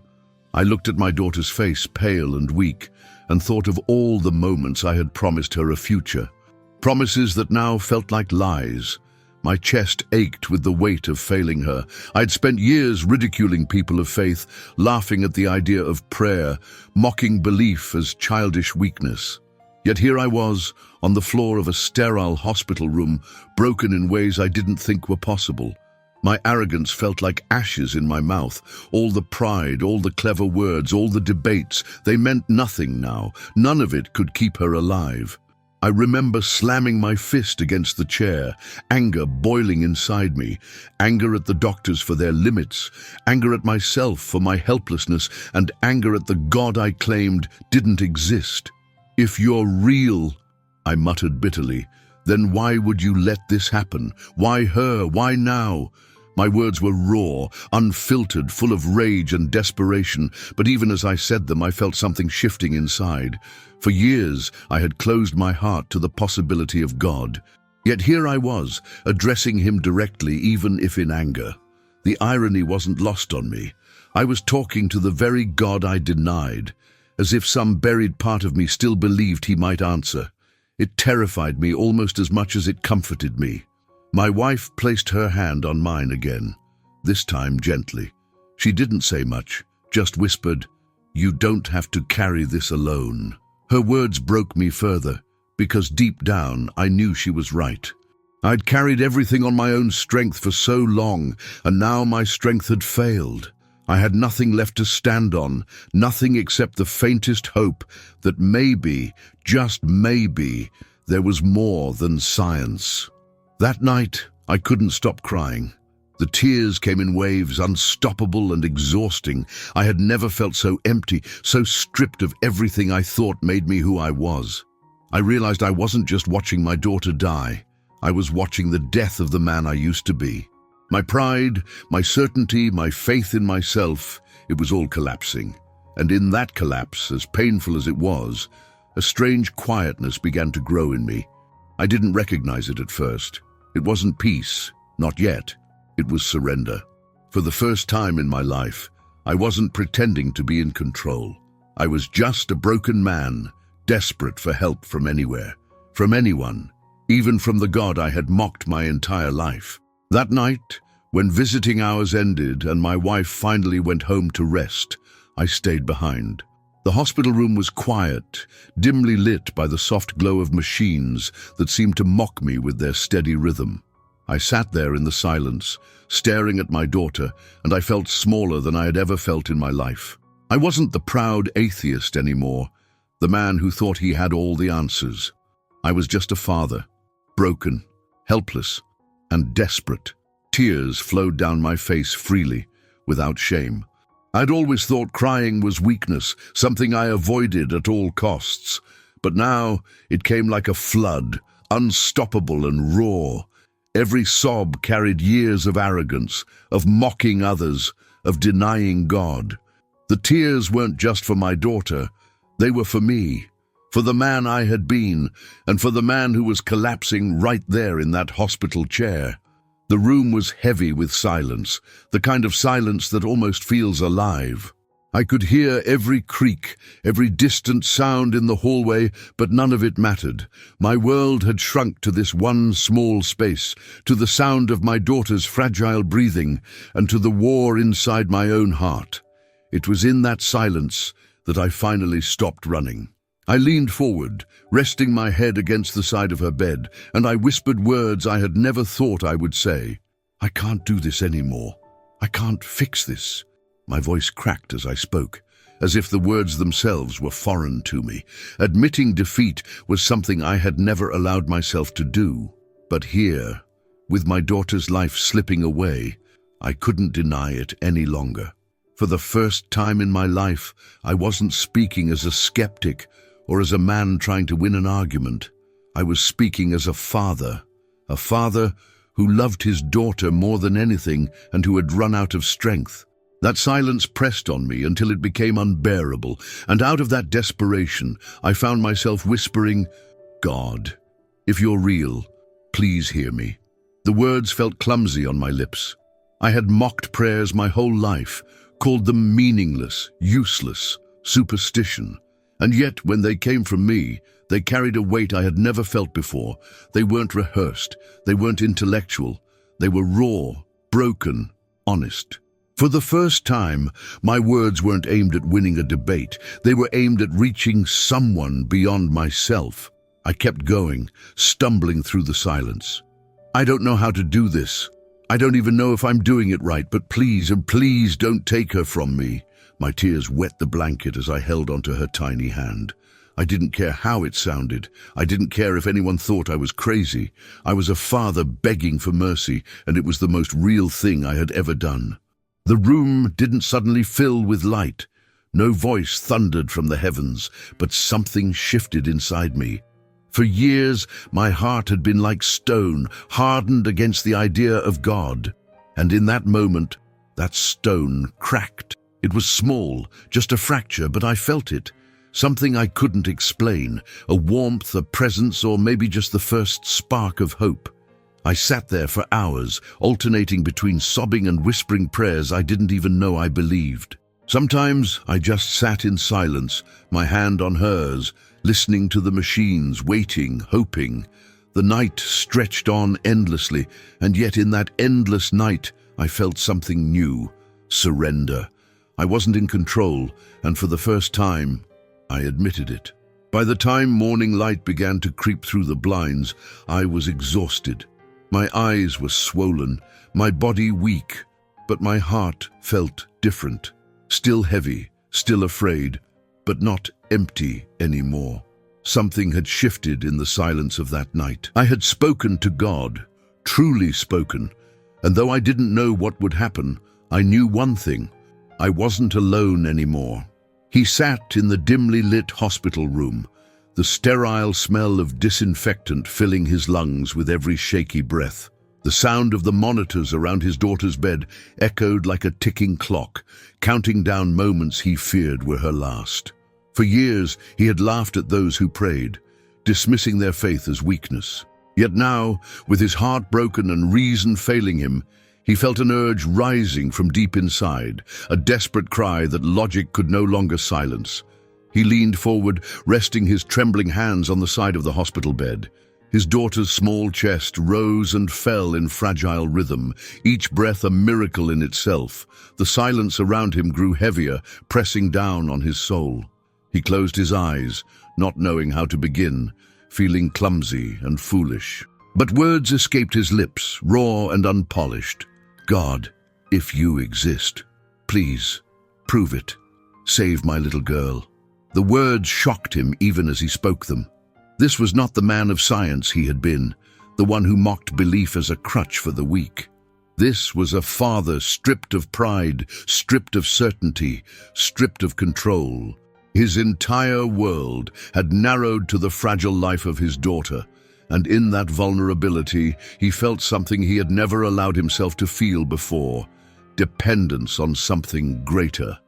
I looked at my daughter's face, pale and weak, and thought of all the moments I had promised her a future. Promises that now felt like lies. My chest ached with the weight of failing her. I'd spent years ridiculing people of faith, laughing at the idea of prayer, mocking belief as childish weakness. Yet here I was, on the floor of a sterile hospital room, broken in ways I didn't think were possible. My arrogance felt like ashes in my mouth. All the pride, all the clever words, all the debates, they meant nothing now. None of it could keep her alive. I remember slamming my fist against the chair, anger boiling inside me, anger at the doctors for their limits, anger at myself for my helplessness, and anger at the God I claimed didn't exist. "If you're real," I muttered bitterly, "then why would you let this happen? Why her? Why now?" My words were raw, unfiltered, full of rage and desperation, but even as I said them, I felt something shifting inside. For years, I had closed my heart to the possibility of God. Yet here I was, addressing him directly, even if in anger. The irony wasn't lost on me. I was talking to the very God I denied, as if some buried part of me still believed he might answer. It terrified me almost as much as it comforted me. My wife placed her hand on mine again, this time gently. She didn't say much, just whispered, "You don't have to carry this alone." Her words broke me further, because deep down I knew she was right. I'd carried everything on my own strength for so long, and now my strength had failed. I had nothing left to stand on, nothing except the faintest hope that maybe, just maybe, there was more than science. That night, I couldn't stop crying. The tears came in waves, unstoppable and exhausting. I had never felt so empty, so stripped of everything I thought made me who I was. I realized I wasn't just watching my daughter die. I was watching the death of the man I used to be. My pride, my certainty, my faith in myself, it was all collapsing. And in that collapse, as painful as it was, a strange quietness began to grow in me. I didn't recognize it at first. It wasn't peace, not yet. It was surrender. For the first time in my life, I wasn't pretending to be in control. I was just a broken man, desperate for help from anywhere, from anyone, even from the God I had mocked my entire life. That night, when visiting hours ended and my wife finally went home to rest, I stayed behind. The hospital room was quiet, dimly lit by the soft glow of machines that seemed to mock me with their steady rhythm. I sat there in the silence, staring at my daughter, and I felt smaller than I had ever felt in my life. I wasn't the proud atheist anymore, the man who thought he had all the answers. I was just a father, broken, helpless, and desperate. Tears flowed down my face freely, without shame. I'd always thought crying was weakness, something I avoided at all costs. But now it came like a flood, unstoppable and raw. Every sob carried years of arrogance, of mocking others, of denying God. The tears weren't just for my daughter, they were for me, for the man I had been, and for the man who was collapsing right there in that hospital chair. The room was heavy with silence, the kind of silence that almost feels alive. I could hear every creak, every distant sound in the hallway, but none of it mattered. My world had shrunk to this one small space, to the sound of my daughter's fragile breathing, and to the war inside my own heart. It was in that silence that I finally stopped running. I leaned forward, resting my head against the side of her bed, and I whispered words I had never thought I would say. "I can't do this anymore. I can't fix this." My voice cracked as I spoke, as if the words themselves were foreign to me. Admitting defeat was something I had never allowed myself to do. But here, with my daughter's life slipping away, I couldn't deny it any longer. For the first time in my life, I wasn't speaking as a skeptic or as a man trying to win an argument. I was speaking as a father who loved his daughter more than anything and who had run out of strength. That silence pressed on me until it became unbearable, and out of that desperation, I found myself whispering, "God, if you're real, please hear me." The words felt clumsy on my lips. I had mocked prayers my whole life, called them meaningless, useless, superstition. And yet, when they came from me, they carried a weight I had never felt before. They weren't rehearsed, they weren't intellectual, they were raw, broken, honest. For the first time, my words weren't aimed at winning a debate. They were aimed at reaching someone beyond myself. I kept going, stumbling through the silence. "I don't know how to do this. I don't even know if I'm doing it right, but please, and please don't take her from me." My tears wet the blanket as I held onto her tiny hand. I didn't care how it sounded. I didn't care if anyone thought I was crazy. I was a father begging for mercy, and it was the most real thing I had ever done. The room didn't suddenly fill with light. No voice thundered from the heavens, but something shifted inside me. For years, my heart had been like stone, hardened against the idea of God. And in that moment, that stone cracked. It was small, just a fracture, but I felt it. Something I couldn't explain, a warmth, a presence, or maybe just the first spark of hope. I sat there for hours, alternating between sobbing and whispering prayers I didn't even know I believed. Sometimes I just sat in silence, my hand on hers, listening to the machines, waiting, hoping. The night stretched on endlessly, and yet in that endless night I felt something new: surrender. I wasn't in control, and for the first time, I admitted it. By the time morning light began to creep through the blinds, I was exhausted. My eyes were swollen, my body weak, but my heart felt different. Still heavy, still afraid, but not empty anymore. Something had shifted in the silence of that night. I had spoken to God, truly spoken, and though I didn't know what would happen, I knew one thing: I wasn't alone anymore. He sat in the dimly lit hospital room, the sterile smell of disinfectant filling his lungs with every shaky breath. The sound of the monitors around his daughter's bed echoed like a ticking clock, counting down moments he feared were her last. For years, he had laughed at those who prayed, dismissing their faith as weakness. Yet now, with his heart broken and reason failing him, he felt an urge rising from deep inside, a desperate cry that logic could no longer silence. He leaned forward, resting his trembling hands on the side of the hospital bed. His daughter's small chest rose and fell in fragile rhythm, each breath a miracle in itself. The silence around him grew heavier, pressing down on his soul. He closed his eyes, not knowing how to begin, feeling clumsy and foolish. But words escaped his lips, raw and unpolished. "God, if you exist, please, prove it. Save my little girl." The words shocked him even as he spoke them. This was not the man of science he had been, the one who mocked belief as a crutch for the weak. This was a father stripped of pride, stripped of certainty, stripped of control. His entire world had narrowed to the fragile life of his daughter, and in that vulnerability, he felt something he had never allowed himself to feel before: dependence on something greater.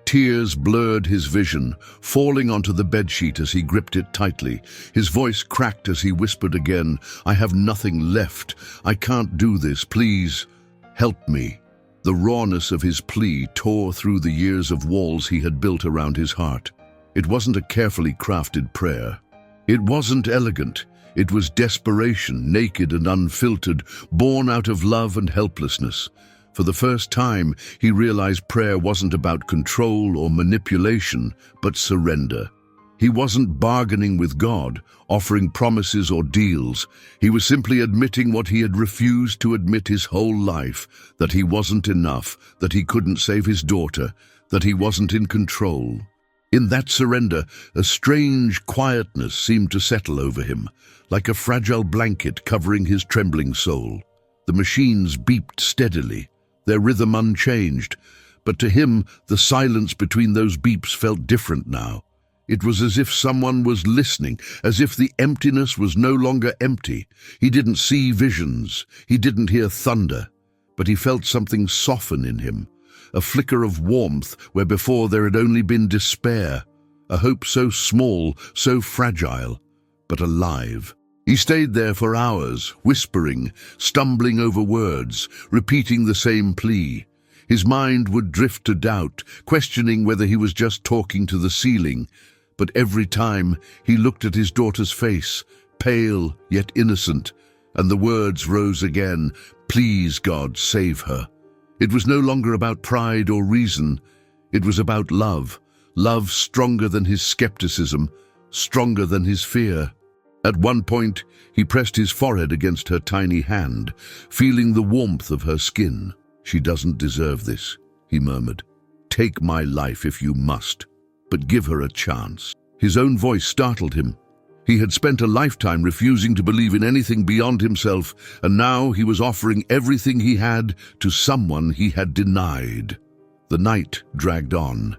Tears blurred his vision, falling onto the bedsheet as he gripped it tightly. His voice cracked as he whispered again, "I have nothing left. I can't do this. Please, help me." The rawness of his plea tore through the years of walls he had built around his heart. It wasn't a carefully crafted prayer. It wasn't elegant. It was desperation, naked and unfiltered, born out of love and helplessness. For the first time, he realized prayer wasn't about control or manipulation, but surrender. He wasn't bargaining with God, offering promises or deals. He was simply admitting what he had refused to admit his whole life, that he wasn't enough, that he couldn't save his daughter, that he wasn't in control. In that surrender, a strange quietness seemed to settle over him, like a fragile blanket covering his trembling soul. The machines beeped steadily, their rhythm unchanged, but to him the silence between those beeps felt different now. It was as if someone was listening, as if the emptiness was no longer empty. He didn't see visions, he didn't hear thunder, but he felt something soften in him, a flicker of warmth where before there had only been despair, a hope so small, so fragile, but alive. He stayed there for hours, whispering, stumbling over words, repeating the same plea. His mind would drift to doubt, questioning whether he was just talking to the ceiling. But every time he looked at his daughter's face, pale yet innocent, and the words rose again, "Please, God, save her." It was no longer about pride or reason. It was about love, love stronger than his skepticism, stronger than his fear. At one point, he pressed his forehead against her tiny hand, feeling the warmth of her skin. "She doesn't deserve this," he murmured. "Take my life if you must, but give her a chance." His own voice startled him. He had spent a lifetime refusing to believe in anything beyond himself, and now he was offering everything he had to someone he had denied. The night dragged on,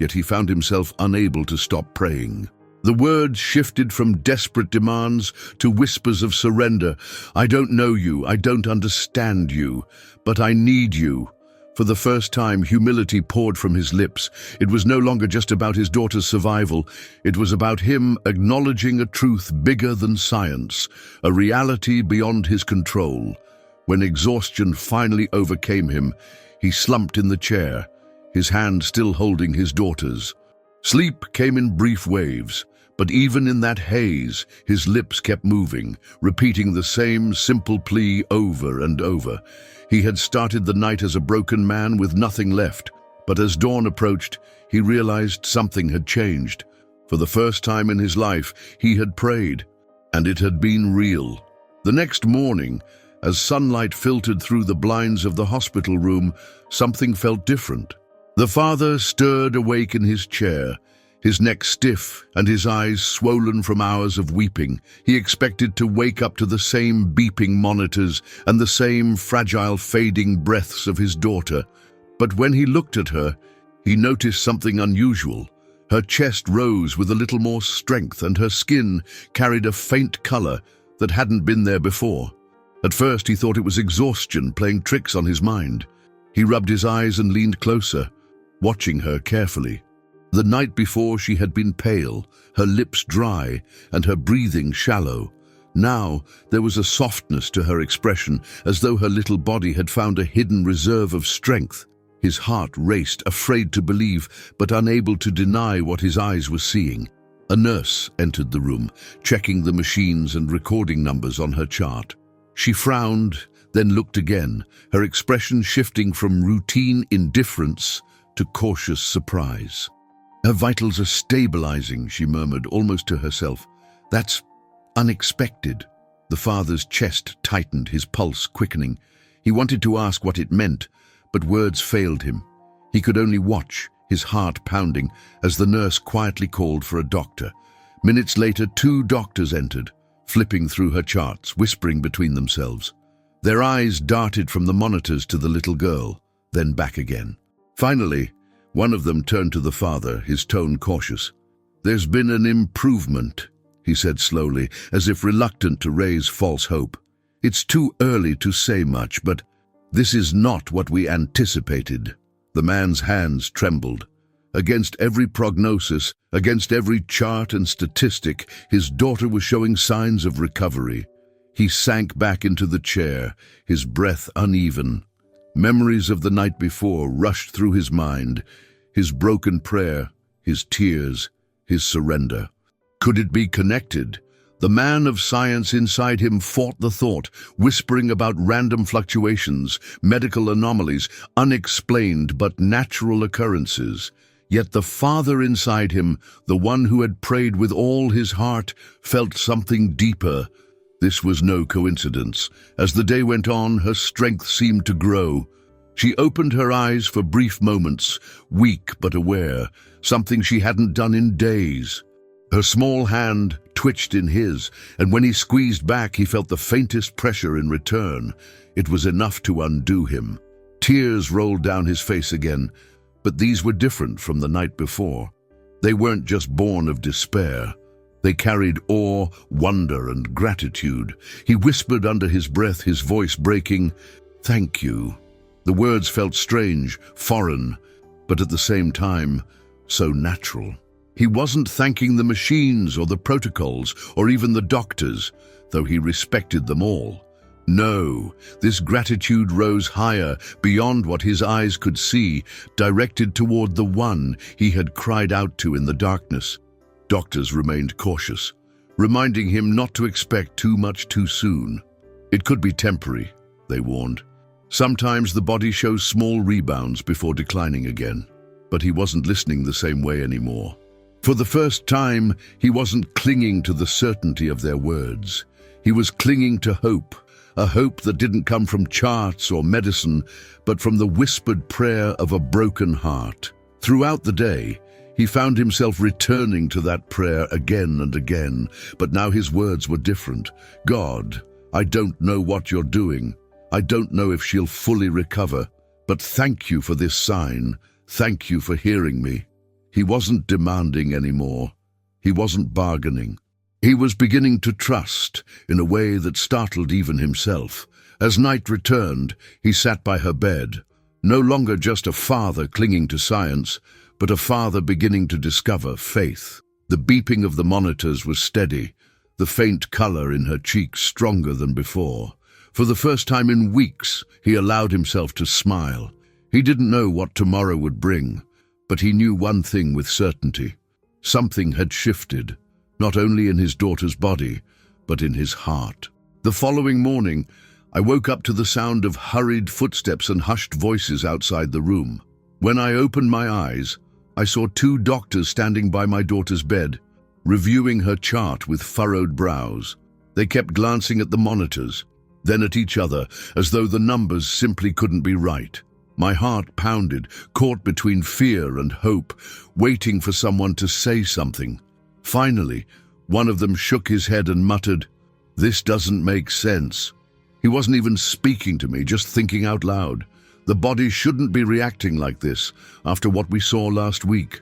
yet he found himself unable to stop praying. The words shifted from desperate demands to whispers of surrender. "I don't know you, I don't understand you, but I need you." For the first time, humility poured from his lips. It was no longer just about his daughter's survival. It was about him acknowledging a truth bigger than science, a reality beyond his control. When exhaustion finally overcame him, he slumped in the chair, his hand still holding his daughter's. Sleep came in brief waves, but even in that haze, his lips kept moving, repeating the same simple plea over and over. He had started the night as a broken man with nothing left, but as dawn approached, he realized something had changed. For the first time in his life, he had prayed, and it had been real. The next morning, as sunlight filtered through the blinds of the hospital room, something felt different. The father stirred awake in his chair, his neck stiff and his eyes swollen from hours of weeping. He expected to wake up to the same beeping monitors and the same fragile fading breaths of his daughter. But when he looked at her, he noticed something unusual. Her chest rose with a little more strength and her skin carried a faint color that hadn't been there before. At first he thought it was exhaustion playing tricks on his mind. He rubbed his eyes and leaned closer, watching her carefully. The night before she had been pale, her lips dry, and her breathing shallow. Now there was a softness to her expression, as though her little body had found a hidden reserve of strength. His heart raced, afraid to believe, but unable to deny what his eyes were seeing. A nurse entered the room, checking the machines and recording numbers on her chart. She frowned, then looked again, her expression shifting from routine indifference to cautious surprise. "Her vitals are stabilizing," she murmured, almost to herself. "That's unexpected." The father's chest tightened, his pulse quickening. He wanted to ask what it meant, but words failed him. He could only watch, his heart pounding, as the nurse quietly called for a doctor. Minutes later, 2 doctors entered, flipping through her charts, whispering between themselves. Their eyes darted from the monitors to the little girl, then back again. Finally, one of them turned to the father, his tone cautious. "There's been an improvement," he said slowly, as if reluctant to raise false hope. "It's too early to say much, but this is not what we anticipated." The man's hands trembled. Against every prognosis, against every chart and statistic, his daughter was showing signs of recovery. He sank back into the chair, his breath uneven. Memories of the night before rushed through his mind, his broken prayer, his tears, his surrender. Could it be connected? The man of science inside him fought the thought, whispering about random fluctuations, medical anomalies, unexplained but natural occurrences. Yet the father inside him, the one who had prayed with all his heart, felt something deeper. This was no coincidence. As the day went on, her strength seemed to grow. She opened her eyes for brief moments, weak but aware, something she hadn't done in days. Her small hand twitched in his, and when he squeezed back, he felt the faintest pressure in return. It was enough to undo him. Tears rolled down his face again, but these were different from the night before. They weren't just born of despair. They carried awe, wonder, and gratitude. He whispered under his breath, his voice breaking, "Thank you." The words felt strange, foreign, but at the same time, so natural. He wasn't thanking the machines or the protocols or even the doctors, though he respected them all. No, this gratitude rose higher, beyond what his eyes could see, directed toward the one he had cried out to in the darkness. Doctors remained cautious, reminding him not to expect too much too soon. It could be temporary, they warned. Sometimes the body shows small rebounds before declining again. But he wasn't listening the same way anymore. For the first time, he wasn't clinging to the certainty of their words. He was clinging to hope, a hope that didn't come from charts or medicine, but from the whispered prayer of a broken heart. Throughout the day, he found himself returning to that prayer again and again, but now his words were different. "God, I don't know what you're doing. I don't know if she'll fully recover, but thank you for this sign. Thank you for hearing me." He wasn't demanding anymore. He wasn't bargaining. He was beginning to trust in a way that startled even himself. As night returned, he sat by her bed, no longer just a father clinging to science, but a father beginning to discover faith. The beeping of the monitors was steady, the faint color in her cheeks stronger than before. For the first time in weeks, he allowed himself to smile. He didn't know what tomorrow would bring, but he knew one thing with certainty. Something had shifted, not only in his daughter's body, but in his heart. The following morning, I woke up to the sound of hurried footsteps and hushed voices outside the room. When I opened my eyes, I saw two doctors standing by my daughter's bed, reviewing her chart with furrowed brows. They kept glancing at the monitors, then at each other, as though the numbers simply couldn't be right. My heart pounded, caught between fear and hope, waiting for someone to say something. Finally, one of them shook his head and muttered, "This doesn't make sense." He wasn't even speaking to me, just thinking out loud. The body shouldn't be reacting like this after what we saw last week.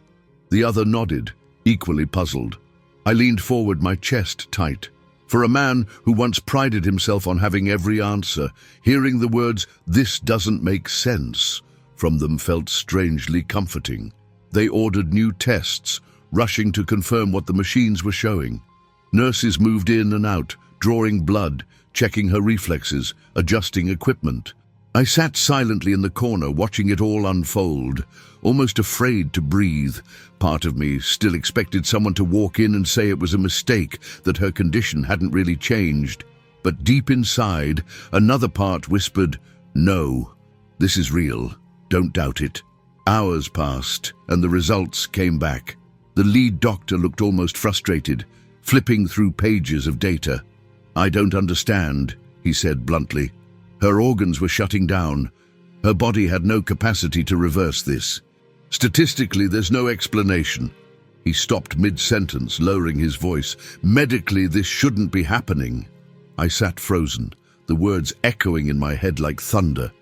The other nodded, equally puzzled. I leaned forward, my chest tight. For a man who once prided himself on having every answer, hearing the words, "This doesn't make sense," from them felt strangely comforting. They ordered new tests, rushing to confirm what the machines were showing. Nurses moved in and out, drawing blood, checking her reflexes, adjusting equipment. I sat silently in the corner, watching it all unfold, almost afraid to breathe. Part of me still expected someone to walk in and say it was a mistake, that her condition hadn't really changed. But deep inside, another part whispered, "No, this is real. Don't doubt it." Hours passed, and the results came back. The lead doctor looked almost frustrated, flipping through pages of data. "I don't understand," he said bluntly. Her organs were shutting down. Her body had no capacity to reverse this. Statistically, there's no explanation. He stopped mid-sentence, lowering his voice. Medically, this shouldn't be happening. I sat frozen, the words echoing in my head like thunder.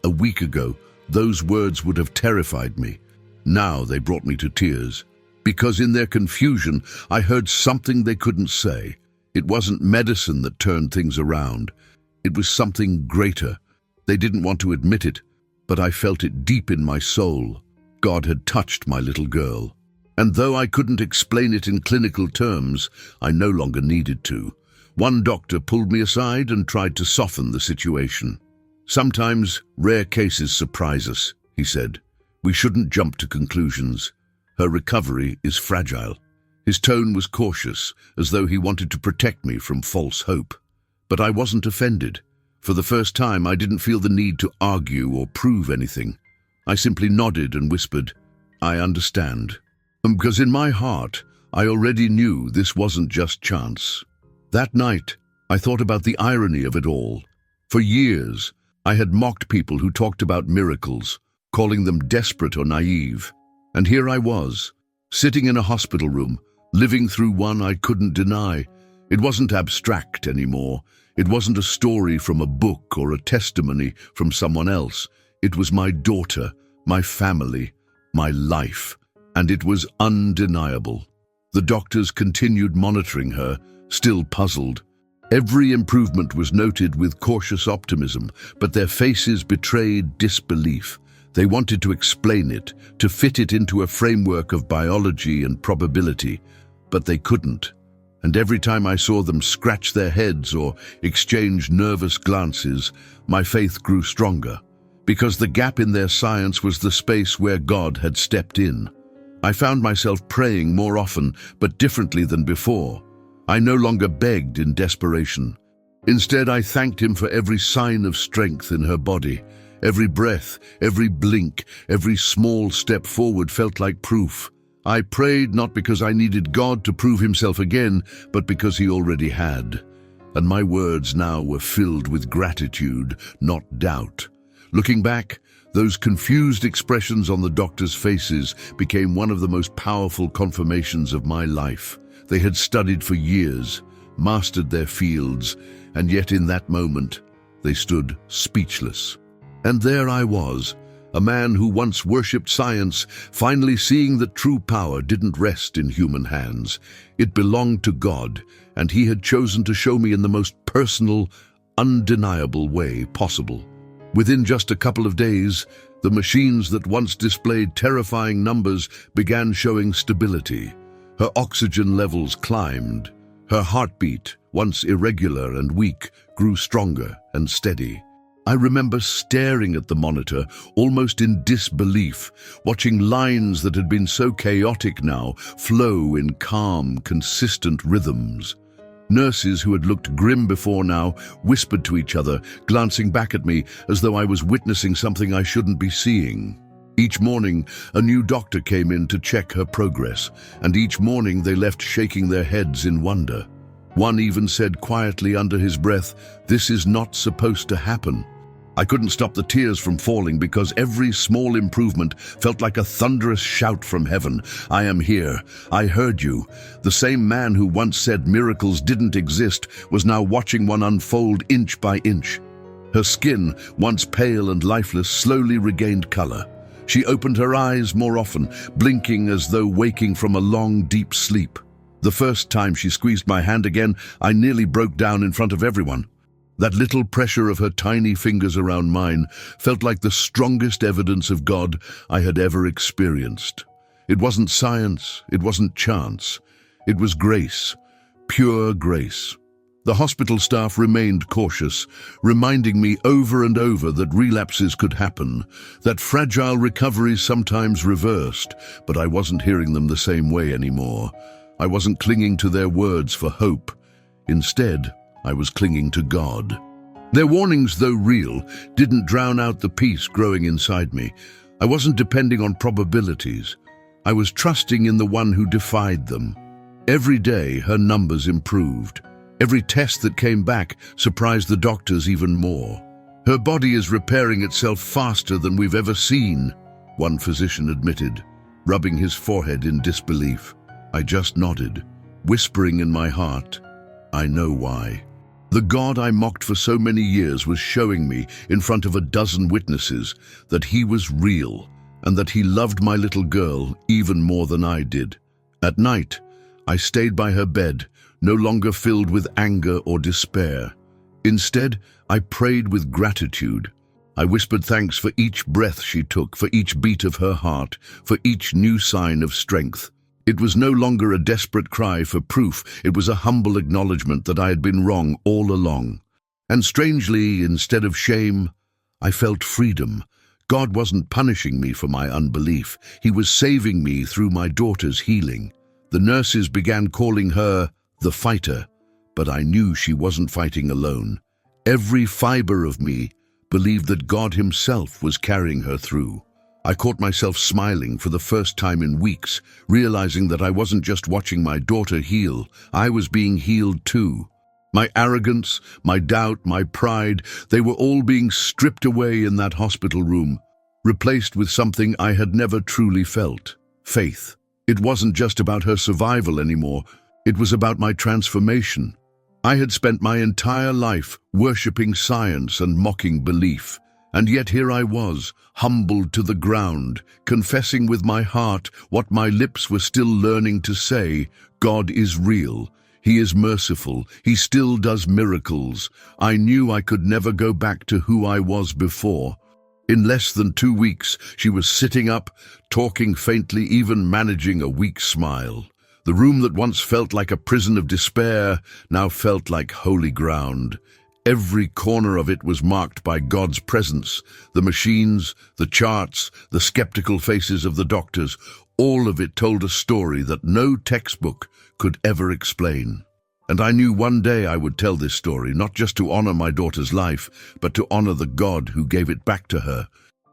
A week ago, those words would have terrified me. Now they brought me to tears. Because in their confusion, I heard something they couldn't say. It wasn't medicine that turned things around. It was something greater. They didn't want to admit it, but I felt it deep in my soul. God had touched my little girl. And though I couldn't explain it in clinical terms, I no longer needed to. One doctor pulled me aside and tried to soften the situation. "Sometimes rare cases surprise us," he said. "We shouldn't jump to conclusions. Her recovery is fragile." His tone was cautious, as though he wanted to protect me from false hope. But I wasn't offended. For the first time, I didn't feel the need to argue or prove anything. I simply nodded and whispered, "I understand." Because in my heart, I already knew this wasn't just chance. That night, I thought about the irony of it all. For years, I had mocked people who talked about miracles, calling them desperate or naive. And here I was, sitting in a hospital room, living through one I couldn't deny. It wasn't abstract anymore. It wasn't a story from a book or a testimony from someone else. It was my daughter, my family, my life, and it was undeniable. The doctors continued monitoring her, still puzzled. Every improvement was noted with cautious optimism, but their faces betrayed disbelief. They wanted to explain it, to fit it into a framework of biology and probability, but they couldn't. And every time I saw them scratch their heads or exchange nervous glances, my faith grew stronger, because the gap in their science was the space where God had stepped in. I found myself praying more often, but differently than before. I no longer begged in desperation. Instead, I thanked him for every sign of strength in her body. Every breath, every blink, every small step forward felt like proof. I prayed not because I needed God to prove himself again, but because he already had. And my words now were filled with gratitude, not doubt. Looking back, those confused expressions on the doctors' faces became one of the most powerful confirmations of my life. They had studied for years, mastered their fields, and yet in that moment, they stood speechless. And there I was, a man who once worshipped science, finally seeing that true power didn't rest in human hands. It belonged to God, and he had chosen to show me in the most personal, undeniable way possible. Within just a couple of days, the machines that once displayed terrifying numbers began showing stability. Her oxygen levels climbed. Her heartbeat, once irregular and weak, grew stronger and steady. I remember staring at the monitor, almost in disbelief, watching lines that had been so chaotic now flow in calm, consistent rhythms. Nurses who had looked grim before now whispered to each other, glancing back at me as though I was witnessing something I shouldn't be seeing. Each morning, a new doctor came in to check her progress, and each morning they left shaking their heads in wonder. One even said quietly under his breath, "This is not supposed to happen." I couldn't stop the tears from falling because every small improvement felt like a thunderous shout from heaven. "I am here. I heard you." The same man who once said miracles didn't exist was now watching one unfold inch by inch. Her skin, once pale and lifeless, slowly regained color. She opened her eyes more often, blinking as though waking from a long, deep sleep. The first time she squeezed my hand again, I nearly broke down in front of everyone. That little pressure of her tiny fingers around mine felt like the strongest evidence of God I had ever experienced. It wasn't science, it wasn't chance. It was grace, pure grace. The hospital staff remained cautious, reminding me over and over that relapses could happen, that fragile recoveries sometimes reversed, but I wasn't hearing them the same way anymore. I wasn't clinging to their words for hope. Instead, I was clinging to God. Their warnings, though real, didn't drown out the peace growing inside me. I wasn't depending on probabilities. I was trusting in the one who defied them. Every day, her numbers improved. Every test that came back surprised the doctors even more. "Her body is repairing itself faster than we've ever seen," one physician admitted, rubbing his forehead in disbelief. I just nodded, whispering in my heart, "I know why." The God I mocked for so many years was showing me, in front of a dozen witnesses, that he was real and that he loved my little girl even more than I did. At night, I stayed by her bed, no longer filled with anger or despair. Instead, I prayed with gratitude. I whispered thanks for each breath she took, for each beat of her heart, for each new sign of strength. It was no longer a desperate cry for proof, it was a humble acknowledgement that I had been wrong all along. And strangely, instead of shame, I felt freedom. God wasn't punishing me for my unbelief. He was saving me through my daughter's healing. The nurses began calling her the fighter, but I knew she wasn't fighting alone. Every fiber of me believed that God himself was carrying her through. I caught myself smiling for the first time in weeks, realizing that I wasn't just watching my daughter heal, I was being healed too. My arrogance, my doubt, my pride, they were all being stripped away in that hospital room, replaced with something I had never truly felt: faith. It wasn't just about her survival anymore, it was about my transformation. I had spent my entire life worshipping science and mocking belief, and yet here I was, humbled to the ground, confessing with my heart what my lips were still learning to say: God is real. He is merciful. He still does miracles. I knew I could never go back to who I was before. In less than 2 weeks, she was sitting up, talking faintly, even managing a weak smile. The room that once felt like a prison of despair now felt like holy ground. Every corner of it was marked by God's presence. The machines, the charts, the skeptical faces of the doctors, all of it told a story that no textbook could ever explain. And I knew one day I would tell this story, not just to honor my daughter's life, but to honor the God who gave it back to her.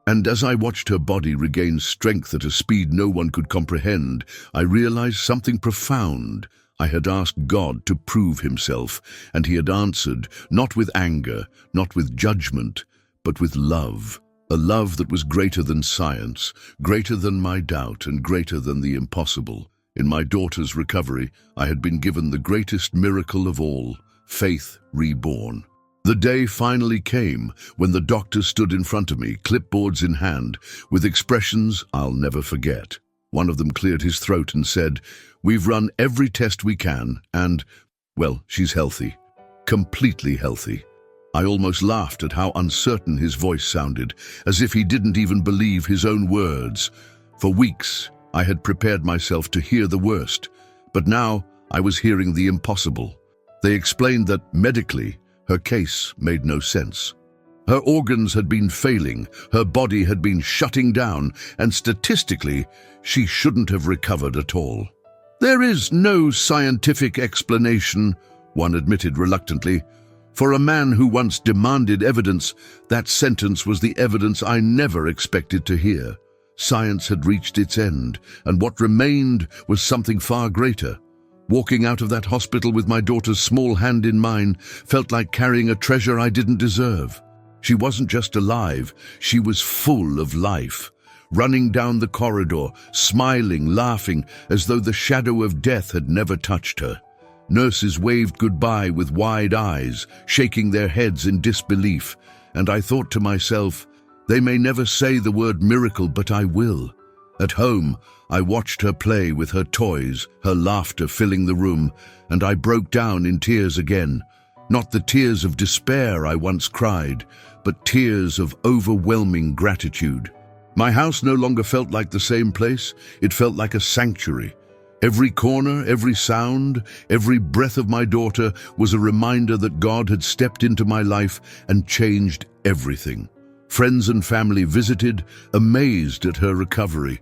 And as I watched her body regain strength at a speed no one could comprehend, I realized something profound. I had asked God to prove himself, and he had answered, not with anger, not with judgment, but with love. A love that was greater than science, greater than my doubt, and greater than the impossible. In my daughter's recovery, I had been given the greatest miracle of all: faith reborn. The day finally came when the doctor stood in front of me, clipboards in hand, with expressions I'll never forget. One of them cleared his throat and said, "We've run every test we can, and, well, she's healthy. Completely healthy." I almost laughed at how uncertain his voice sounded, as if he didn't even believe his own words. For weeks, I had prepared myself to hear the worst, but now I was hearing the impossible. They explained that, medically, her case made no sense. Her organs had been failing, her body had been shutting down, and statistically, she shouldn't have recovered at all. "There is no scientific explanation," one admitted reluctantly. For a man who once demanded evidence, that sentence was the evidence I never expected to hear. Science had reached its end, and what remained was something far greater. Walking out of that hospital with my daughter's small hand in mine felt like carrying a treasure I didn't deserve. She wasn't just alive, she was full of life. Running down the corridor, smiling, laughing, as though the shadow of death had never touched her. Nurses waved goodbye with wide eyes, shaking their heads in disbelief, and I thought to myself, they may never say the word miracle, but I will. At home, I watched her play with her toys, her laughter filling the room, and I broke down in tears again. Not the tears of despair I once cried, but tears of overwhelming gratitude. My house no longer felt like the same place, it felt like a sanctuary. Every corner, every sound, every breath of my daughter was a reminder that God had stepped into my life and changed everything. Friends and family visited, amazed at her recovery.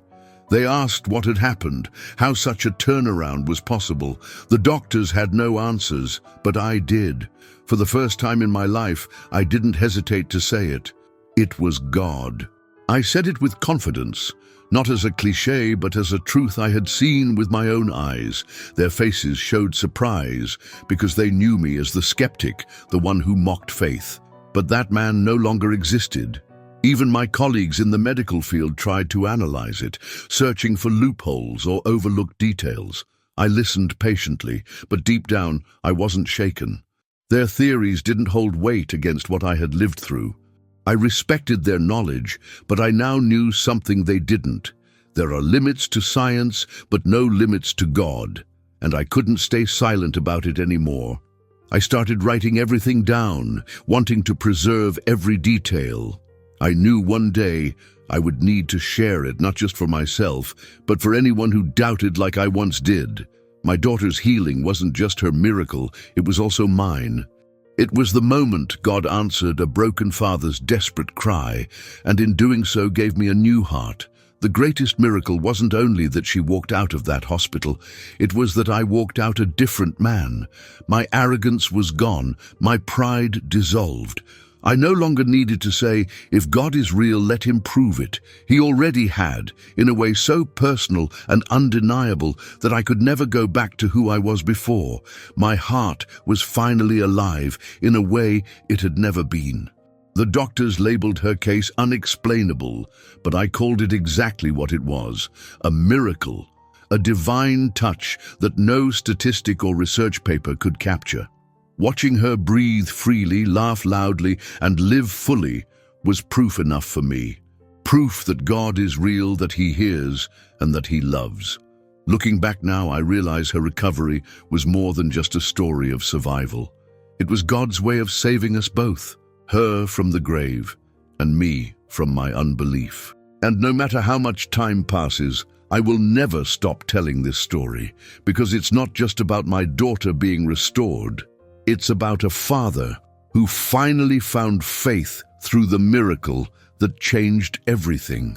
They asked what had happened, how such a turnaround was possible. The doctors had no answers, but I did. For the first time in my life, I didn't hesitate to say it. It was God. I said it with confidence, not as a cliché, but as a truth I had seen with my own eyes. Their faces showed surprise, because they knew me as the skeptic, the one who mocked faith. But that man no longer existed. Even my colleagues in the medical field tried to analyze it, searching for loopholes or overlooked details. I listened patiently, but deep down, I wasn't shaken. Their theories didn't hold weight against what I had lived through. I respected their knowledge, but I now knew something they didn't. There are limits to science, but no limits to God, and I couldn't stay silent about it anymore. I started writing everything down, wanting to preserve every detail. I knew one day I would need to share it, not just for myself, but for anyone who doubted like I once did. My daughter's healing wasn't just her miracle, it was also mine. It was the moment God answered a broken father's desperate cry, and in doing so gave me a new heart. The greatest miracle wasn't only that she walked out of that hospital, it was that I walked out a different man. My arrogance was gone, my pride dissolved. I no longer needed to say, if God is real, let him prove it. He already had, in a way so personal and undeniable that I could never go back to who I was before. My heart was finally alive in a way it had never been. The doctors labeled her case unexplainable, but I called it exactly what it was, a miracle, a divine touch that no statistic or research paper could capture. Watching her breathe freely, laugh loudly, and live fully was proof enough for me. Proof that God is real, that he hears, and that he loves. Looking back now, I realize her recovery was more than just a story of survival. It was God's way of saving us both, her from the grave, and me from my unbelief. And no matter how much time passes, I will never stop telling this story, because it's not just about my daughter being restored. It's about a father who finally found faith through the miracle that changed everything.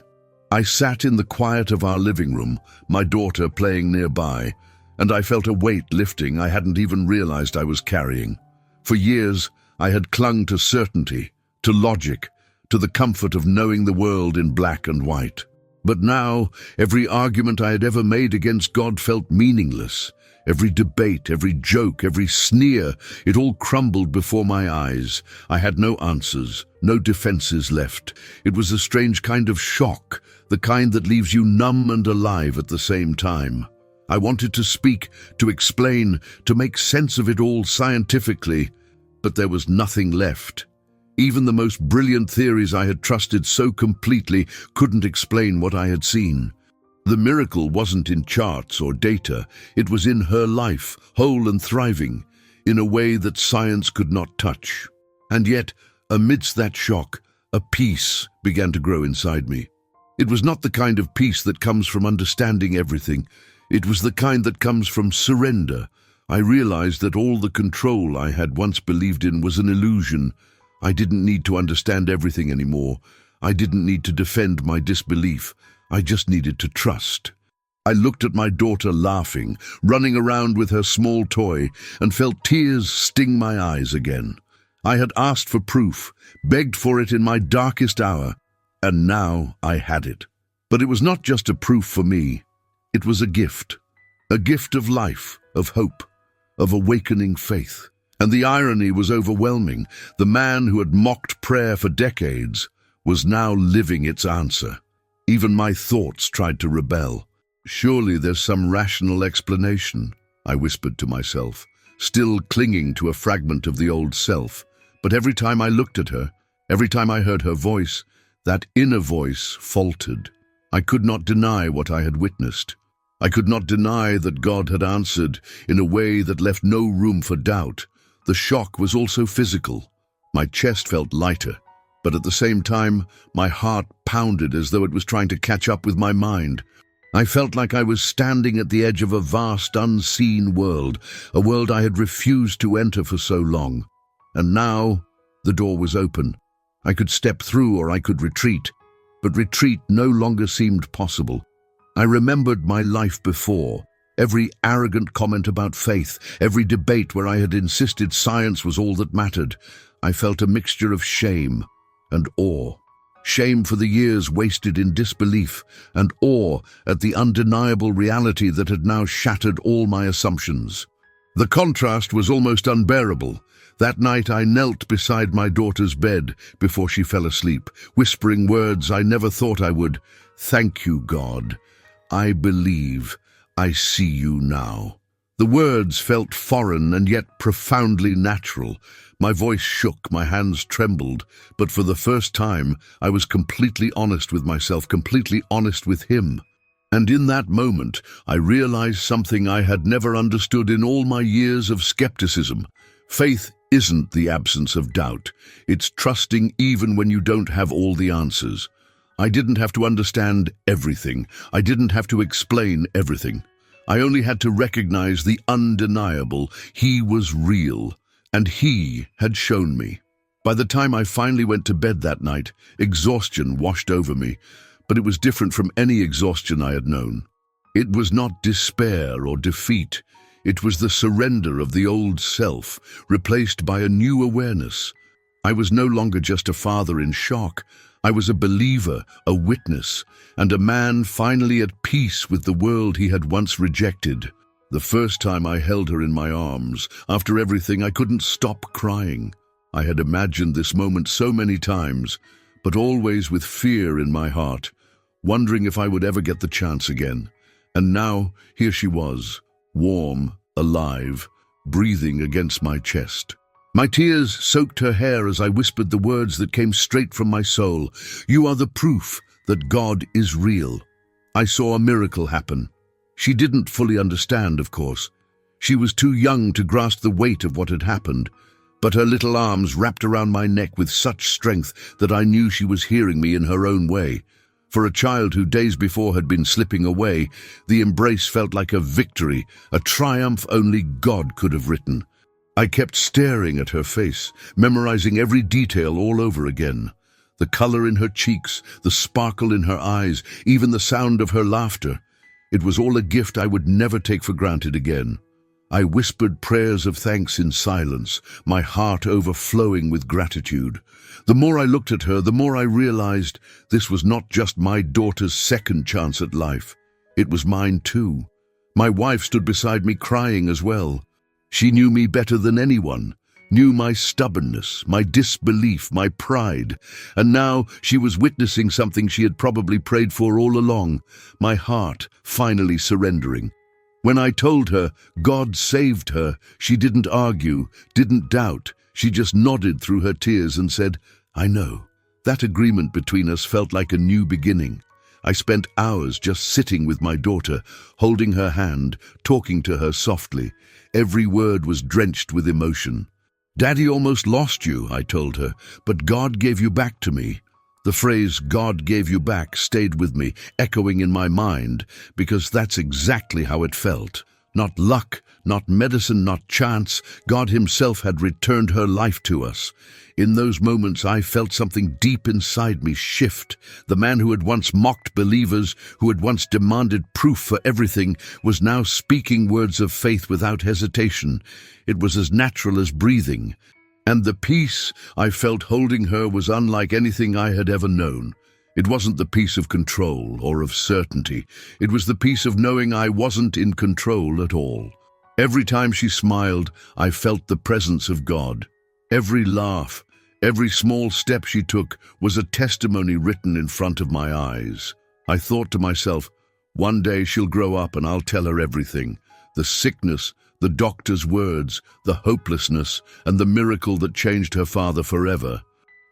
I sat in the quiet of our living room, my daughter playing nearby, and I felt a weight lifting I hadn't even realized I was carrying. For years, I had clung to certainty, to logic, to the comfort of knowing the world in black and white. But now, every argument I had ever made against God felt meaningless. Every debate, every joke, every sneer, it all crumbled before my eyes. I had no answers, no defenses left. It was a strange kind of shock, the kind that leaves you numb and alive at the same time. I wanted to speak, to explain, to make sense of it all scientifically, but there was nothing left. Even the most brilliant theories I had trusted so completely couldn't explain what I had seen. The miracle wasn't in charts or data, it was in her life, whole and thriving, in a way that science could not touch. And yet, amidst that shock, a peace began to grow inside me. It was not the kind of peace that comes from understanding everything, it was the kind that comes from surrender. I realized that all the control I had once believed in was an illusion. I didn't need to understand everything anymore. I didn't need to defend my disbelief. I just needed to trust. I looked at my daughter laughing, running around with her small toy, and felt tears sting my eyes again. I had asked for proof, begged for it in my darkest hour, and now I had it. But it was not just a proof for me. It was a gift of life, of hope, of awakening faith. And the irony was overwhelming. The man who had mocked prayer for decades was now living its answer. Even my thoughts tried to rebel. Surely there's some rational explanation, I whispered to myself, still clinging to a fragment of the old self. But every time I looked at her, every time I heard her voice, that inner voice faltered. I could not deny what I had witnessed. I could not deny that God had answered in a way that left no room for doubt. The shock was also physical. My chest felt lighter, but at the same time, my heart pounded as though it was trying to catch up with my mind. I felt like I was standing at the edge of a vast, unseen world, a world I had refused to enter for so long. And now, the door was open. I could step through or I could retreat, but retreat no longer seemed possible. I remembered my life before, every arrogant comment about faith, every debate where I had insisted science was all that mattered. I felt a mixture of shame and awe. Shame for the years wasted in disbelief, and awe at the undeniable reality that had now shattered all my assumptions. The contrast was almost unbearable. That night I knelt beside my daughter's bed before she fell asleep, whispering words I never thought I would. "Thank you, God. I believe. I see you now." The words felt foreign and yet profoundly natural. My voice shook, my hands trembled, but for the first time I was completely honest with myself, completely honest with him. And in that moment I realized something I had never understood in all my years of skepticism. Faith isn't the absence of doubt. It's trusting even when you don't have all the answers. I didn't have to understand everything. I didn't have to explain everything. I only had to recognize the undeniable. He was real, And he had shown me. By the time I finally went to bed that night, exhaustion washed over me, but it was different from any exhaustion I had known. It was not despair or defeat. It was the surrender of the old self, replaced by a new awareness. I was no longer just a father in shock. I was a believer, a witness, and a man finally at peace with the world he had once rejected. The first time I held her in my arms, after everything, I couldn't stop crying. I had imagined this moment so many times, but always with fear in my heart, wondering if I would ever get the chance again. And now, here she was, warm, alive, breathing against my chest. My tears soaked her hair as I whispered the words that came straight from my soul. You are the proof that God is real. I saw a miracle happen. She didn't fully understand, of course. She was too young to grasp the weight of what had happened, but her little arms wrapped around my neck with such strength that I knew she was hearing me in her own way. For a child who days before had been slipping away, the embrace felt like a victory, a triumph only God could have written. I kept staring at her face, memorizing every detail all over again. The color in her cheeks, the sparkle in her eyes, even the sound of her laughter. It was all a gift I would never take for granted again. I whispered prayers of thanks in silence, my heart overflowing with gratitude. The more I looked at her, the more I realized this was not just my daughter's second chance at life. It was mine too. My wife stood beside me crying as well. She knew me better than anyone, knew my stubbornness, my disbelief, my pride, and now she was witnessing something she had probably prayed for all along, my heart finally surrendering. When I told her God saved her, she didn't argue, didn't doubt. She just nodded through her tears and said, I know. That agreement between us felt like a new beginning. I spent hours just sitting with my daughter, holding her hand, talking to her softly. Every word was drenched with emotion. Daddy almost lost you, I told her, but God gave you back to me. The phrase, God gave you back, stayed with me, echoing in my mind, because that's exactly how it felt. Not luck, not medicine, not chance. God himself had returned her life to us. In those moments, I felt something deep inside me shift. The man who had once mocked believers, who had once demanded proof for everything, was now speaking words of faith without hesitation. It was as natural as breathing. And the peace I felt holding her was unlike anything I had ever known. It wasn't the peace of control or of certainty. It was the peace of knowing I wasn't in control at all. Every time she smiled, I felt the presence of God. Every laugh, every small step she took was a testimony written in front of my eyes. I thought to myself, one day she'll grow up and I'll tell her everything. The sickness, the doctor's words, the hopelessness, and the miracle that changed her father forever.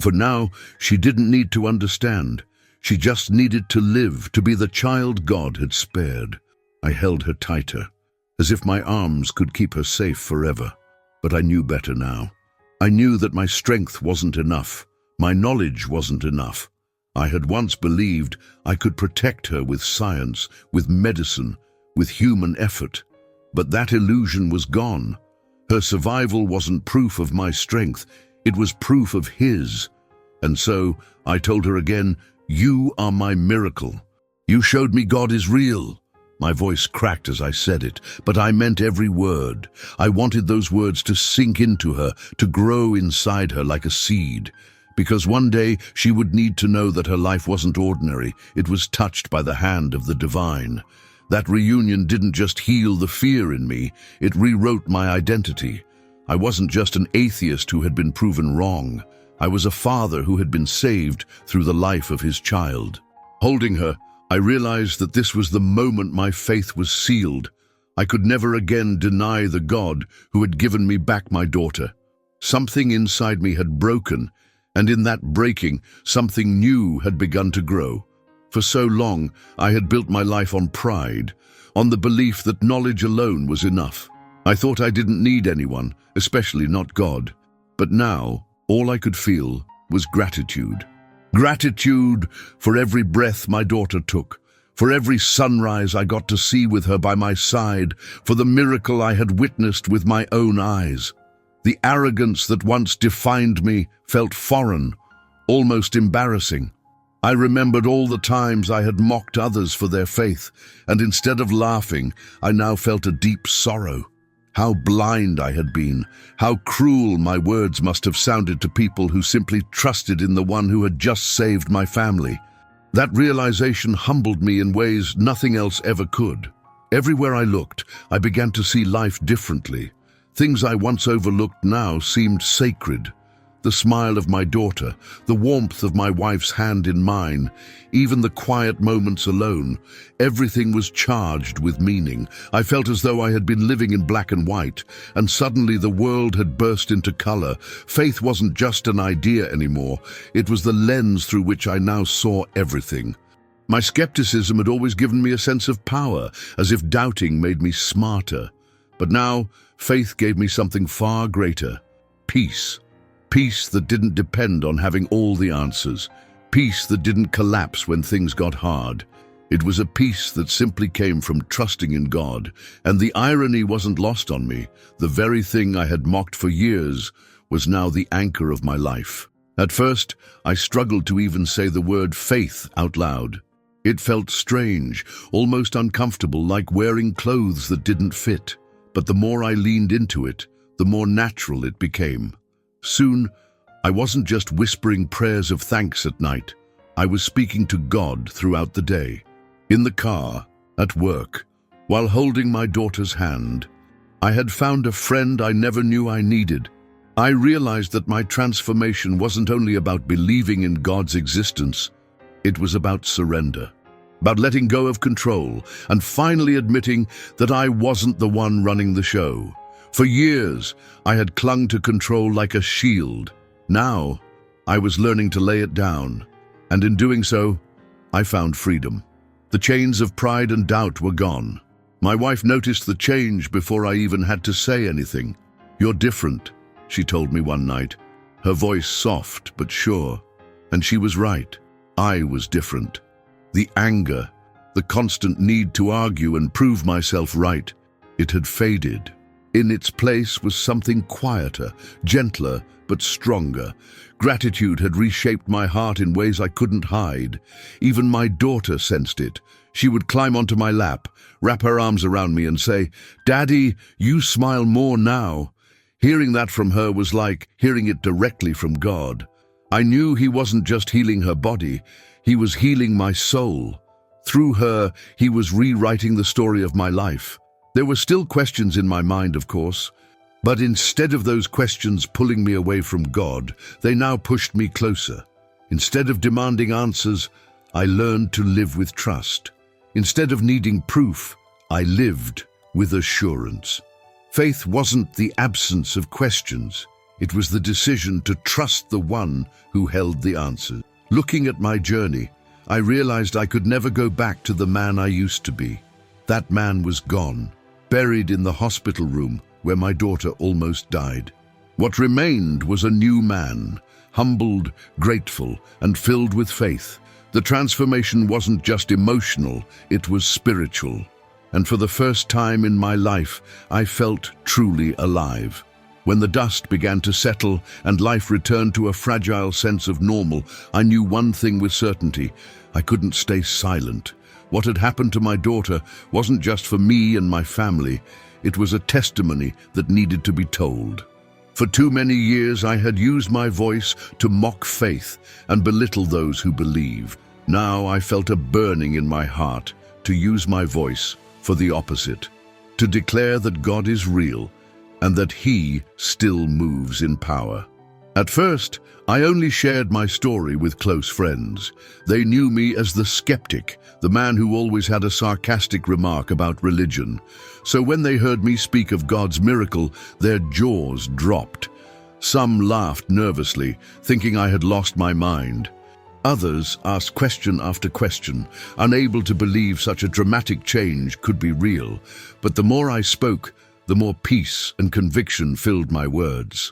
For now, she didn't need to understand. She just needed to live, to be the child God had spared. I held her tighter, as if my arms could keep her safe forever. But I knew better now. I knew that my strength wasn't enough. My knowledge wasn't enough. I had once believed I could protect her with science, with medicine, with human effort. But that illusion was gone. Her survival wasn't proof of my strength. It was proof of his. And so I told her again, you are my miracle. You showed me God is real. My voice cracked as I said it, but I meant every word. I wanted those words to sink into her, to grow inside her like a seed. Because one day she would need to know that her life wasn't ordinary. It was touched by the hand of the divine. That reunion didn't just heal the fear in me, it rewrote my identity. I wasn't just an atheist who had been proven wrong. I was a father who had been saved through the life of his child. Holding her, I realized that this was the moment my faith was sealed. I could never again deny the God who had given me back my daughter. Something inside me had broken, and in that breaking, something new had begun to grow. For so long, I had built my life on pride, on the belief that knowledge alone was enough. I thought I didn't need anyone, especially not God. But now, all I could feel was gratitude. Gratitude for every breath my daughter took, for every sunrise I got to see with her by my side, for the miracle I had witnessed with my own eyes. The arrogance that once defined me felt foreign, almost embarrassing. I remembered all the times I had mocked others for their faith, and instead of laughing, I now felt a deep sorrow. How blind I had been, how cruel my words must have sounded to people who simply trusted in the one who had just saved my family. That realization humbled me in ways nothing else ever could. Everywhere I looked, I began to see life differently. Things I once overlooked now seemed sacred. The smile of my daughter, the warmth of my wife's hand in mine, even the quiet moments alone, everything was charged with meaning. I felt as though I had been living in black and white, and suddenly the world had burst into color. Faith wasn't just an idea anymore, it was the lens through which I now saw everything. My skepticism had always given me a sense of power, as if doubting made me smarter. But now, faith gave me something far greater: peace. Peace that didn't depend on having all the answers. Peace that didn't collapse when things got hard. It was a peace that simply came from trusting in God. And the irony wasn't lost on me. The very thing I had mocked for years was now the anchor of my life. At first, I struggled to even say the word faith out loud. It felt strange, almost uncomfortable, like wearing clothes that didn't fit. But the more I leaned into it, the more natural it became. Soon, I wasn't just whispering prayers of thanks at night. I was speaking to God throughout the day. In the car, at work, while holding my daughter's hand, I had found a friend I never knew I needed. I realized that my transformation wasn't only about believing in God's existence, it was about surrender, about letting go of control, and finally admitting that I wasn't the one running the show. For years, I had clung to control like a shield. Now, I was learning to lay it down, and in doing so, I found freedom. The chains of pride and doubt were gone. My wife noticed the change before I even had to say anything. "You're different," she told me one night, her voice soft but sure. And she was right. I was different. The anger, the constant need to argue and prove myself right, it had faded. In its place was something quieter, gentler, but stronger. Gratitude had reshaped my heart in ways I couldn't hide. Even my daughter sensed it. She would climb onto my lap, wrap her arms around me and say, "Daddy, you smile more now." Hearing that from her was like hearing it directly from God. I knew He wasn't just healing her body, He was healing my soul. Through her, He was rewriting the story of my life. There were still questions in my mind, of course, but instead of those questions pulling me away from God, they now pushed me closer. Instead of demanding answers, I learned to live with trust. Instead of needing proof, I lived with assurance. Faith wasn't the absence of questions. It was the decision to trust the one who held the answers. Looking at my journey, I realized I could never go back to the man I used to be. That man was gone, buried in the hospital room where my daughter almost died. What remained was a new man, humbled, grateful, and filled with faith. The transformation wasn't just emotional, it was spiritual. And for the first time in my life, I felt truly alive. When the dust began to settle and life returned to a fragile sense of normal, I knew one thing with certainty: I couldn't stay silent. What had happened to my daughter wasn't just for me and my family. It was a testimony that needed to be told. For too many years, I had used my voice to mock faith and belittle those who believed. Now I felt a burning in my heart to use my voice for the opposite, to declare that God is real and that He still moves in power. At first, I only shared my story with close friends. They knew me as the skeptic, the man who always had a sarcastic remark about religion. So when they heard me speak of God's miracle, their jaws dropped. Some laughed nervously, thinking I had lost my mind. Others asked question after question, unable to believe such a dramatic change could be real. But the more I spoke, the more peace and conviction filled my words.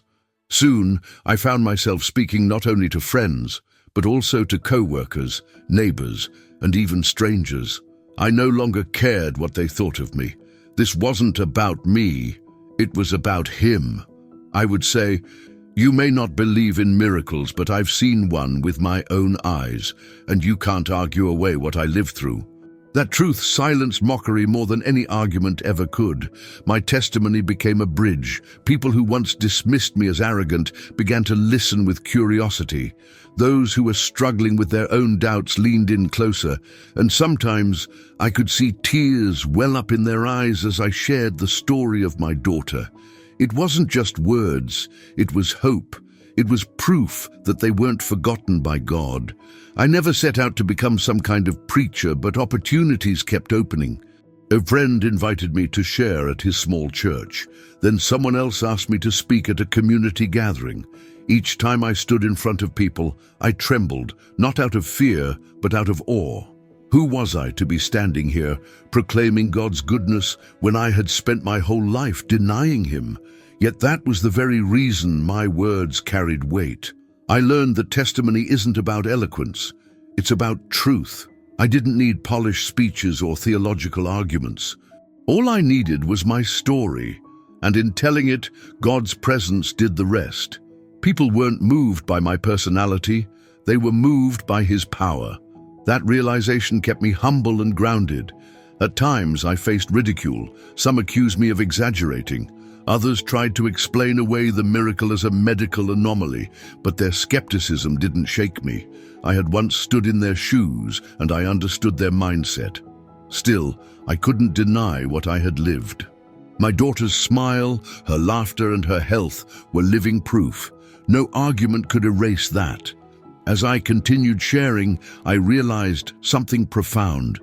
Soon, I found myself speaking not only to friends, but also to co-workers, neighbors, and even strangers. I no longer cared what they thought of me. This wasn't about me, it was about Him. I would say, "You may not believe in miracles, but I've seen one with my own eyes, and you can't argue away what I lived through." That truth silenced mockery more than any argument ever could. My testimony became a bridge. People who once dismissed me as arrogant began to listen with curiosity. Those who were struggling with their own doubts leaned in closer, and sometimes I could see tears well up in their eyes as I shared the story of my daughter. It wasn't just words, it was hope. It was proof that they weren't forgotten by God. I never set out to become some kind of preacher, but opportunities kept opening. A friend invited me to share at his small church. Then someone else asked me to speak at a community gathering. Each time I stood in front of people, I trembled, not out of fear, but out of awe. Who was I to be standing here, proclaiming God's goodness when I had spent my whole life denying Him? Yet that was the very reason my words carried weight. I learned that testimony isn't about eloquence, it's about truth. I didn't need polished speeches or theological arguments. All I needed was my story, and in telling it, God's presence did the rest. People weren't moved by my personality, they were moved by His power. That realization kept me humble and grounded. At times I faced ridicule. Some accused me of exaggerating. Others tried to explain away the miracle as a medical anomaly, but their skepticism didn't shake me. I had once stood in their shoes, and I understood their mindset. Still, I couldn't deny what I had lived. My daughter's smile, her laughter, and her health were living proof. No argument could erase that. As I continued sharing, I realized something profound.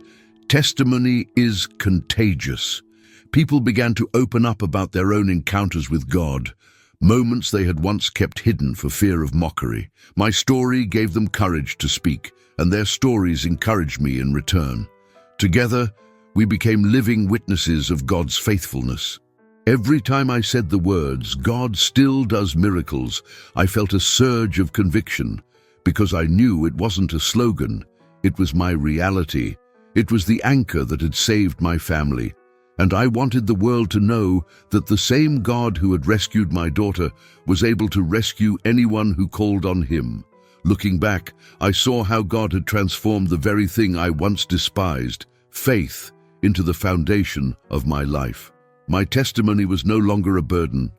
Testimony is contagious. People began to open up about their own encounters with God, moments they had once kept hidden for fear of mockery. My story gave them courage to speak, and their stories encouraged me in return. Together, we became living witnesses of God's faithfulness. Every time I said the words, "God still does miracles," I felt a surge of conviction, because I knew it wasn't a slogan, it was my reality. It was the anchor that had saved my family. And I wanted the world to know that the same God who had rescued my daughter was able to rescue anyone who called on Him. Looking back, I saw how God had transformed the very thing I once despised, faith, into the foundation of my life. My testimony was no longer a burden,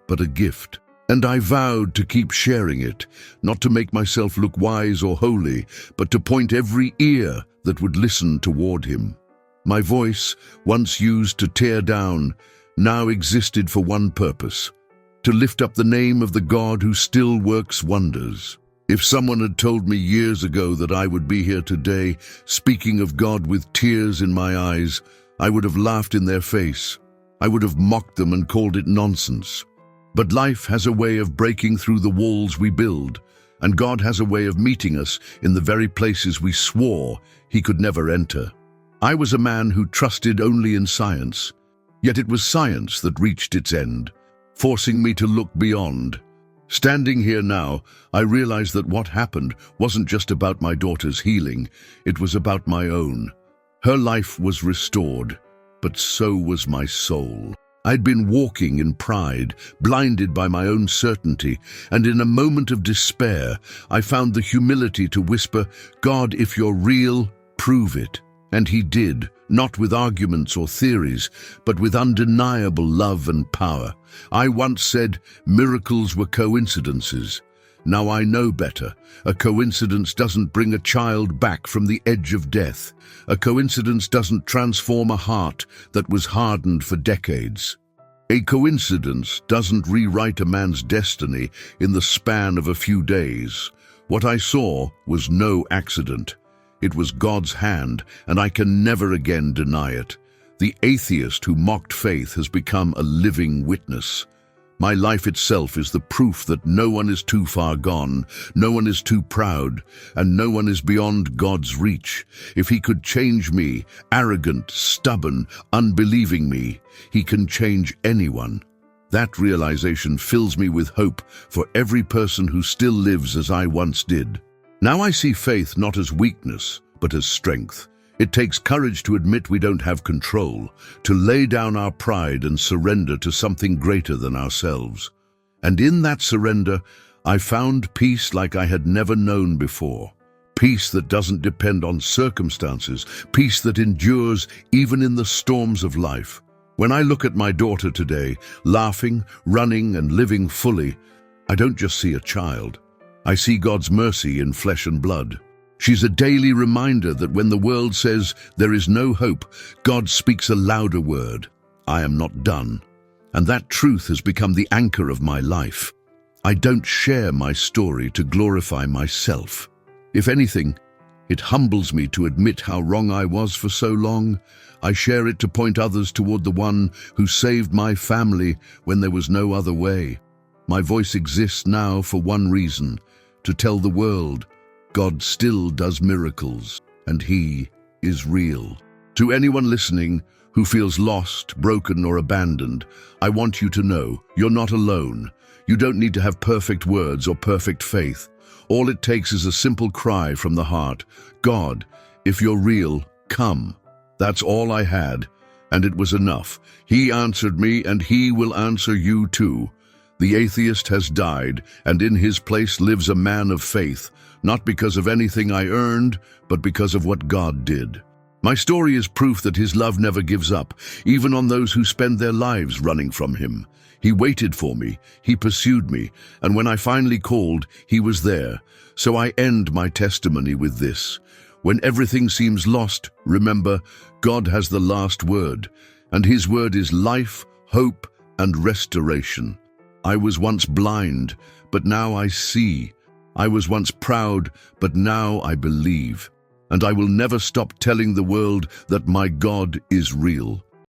but a gift. And I vowed to keep sharing it, not to make myself look wise or holy, but to point every ear that would listen toward Him. My voice, once used to tear down, now existed for one purpose: to lift up the name of the God who still works wonders. If someone had told me years ago that I would be here today, speaking of God with tears in my eyes, I would have laughed in their face. I would have mocked them and called it nonsense. But life has a way of breaking through the walls we build, and God has a way of meeting us in the very places we swore He could never enter. I was a man who trusted only in science, yet it was science that reached its end, forcing me to look beyond. Standing here now, I realize that what happened wasn't just about my daughter's healing, it was about my own. Her life was restored, but so was my soul. I'd been walking in pride, blinded by my own certainty, and in a moment of despair, I found the humility to whisper, "God, if you're real, prove it." And He did, not with arguments or theories, but with undeniable love and power. I once said miracles were coincidences. Now I know better. A coincidence doesn't bring a child back from the edge of death. A coincidence doesn't transform a heart that was hardened for decades. A coincidence doesn't rewrite a man's destiny in the span of a few days. What I saw was no accident. It was God's hand, and I can never again deny it. The atheist who mocked faith has become a living witness. My life itself is the proof that no one is too far gone, no one is too proud, and no one is beyond God's reach. If He could change me, arrogant, stubborn, unbelieving me, He can change anyone. That realization fills me with hope for every person who still lives as I once did. Now I see faith not as weakness, but as strength. It takes courage to admit we don't have control, to lay down our pride and surrender to something greater than ourselves. And in that surrender, I found peace like I had never known before. Peace that doesn't depend on circumstances, peace that endures even in the storms of life. When I look at my daughter today, laughing, running, and living fully, I don't just see a child. I see God's mercy in flesh and blood. She's a daily reminder that when the world says there is no hope, God speaks a louder word: I am not done. And that truth has become the anchor of my life. I don't share my story to glorify myself. If anything, it humbles me to admit how wrong I was for so long. I share it to point others toward the one who saved my family when there was no other way. My voice exists now for one reason: to tell the world God still does miracles, and He is real. To anyone listening who feels lost, broken, or abandoned, I want you to know you're not alone. You don't need to have perfect words or perfect faith. All it takes is a simple cry from the heart: God, if you're real, come. That's all I had, and it was enough. He answered me, and He will answer you too. The atheist has died, and in his place lives a man of faith, not because of anything I earned, but because of what God did. My story is proof that His love never gives up, even on those who spend their lives running from Him. He waited for me, He pursued me, and when I finally called, He was there. So I end my testimony with this: when everything seems lost, remember, God has the last word, and His word is life, hope, and restoration. I was once blind, but now I see. I was once proud, but now I believe. And I will never stop telling the world that my God is real.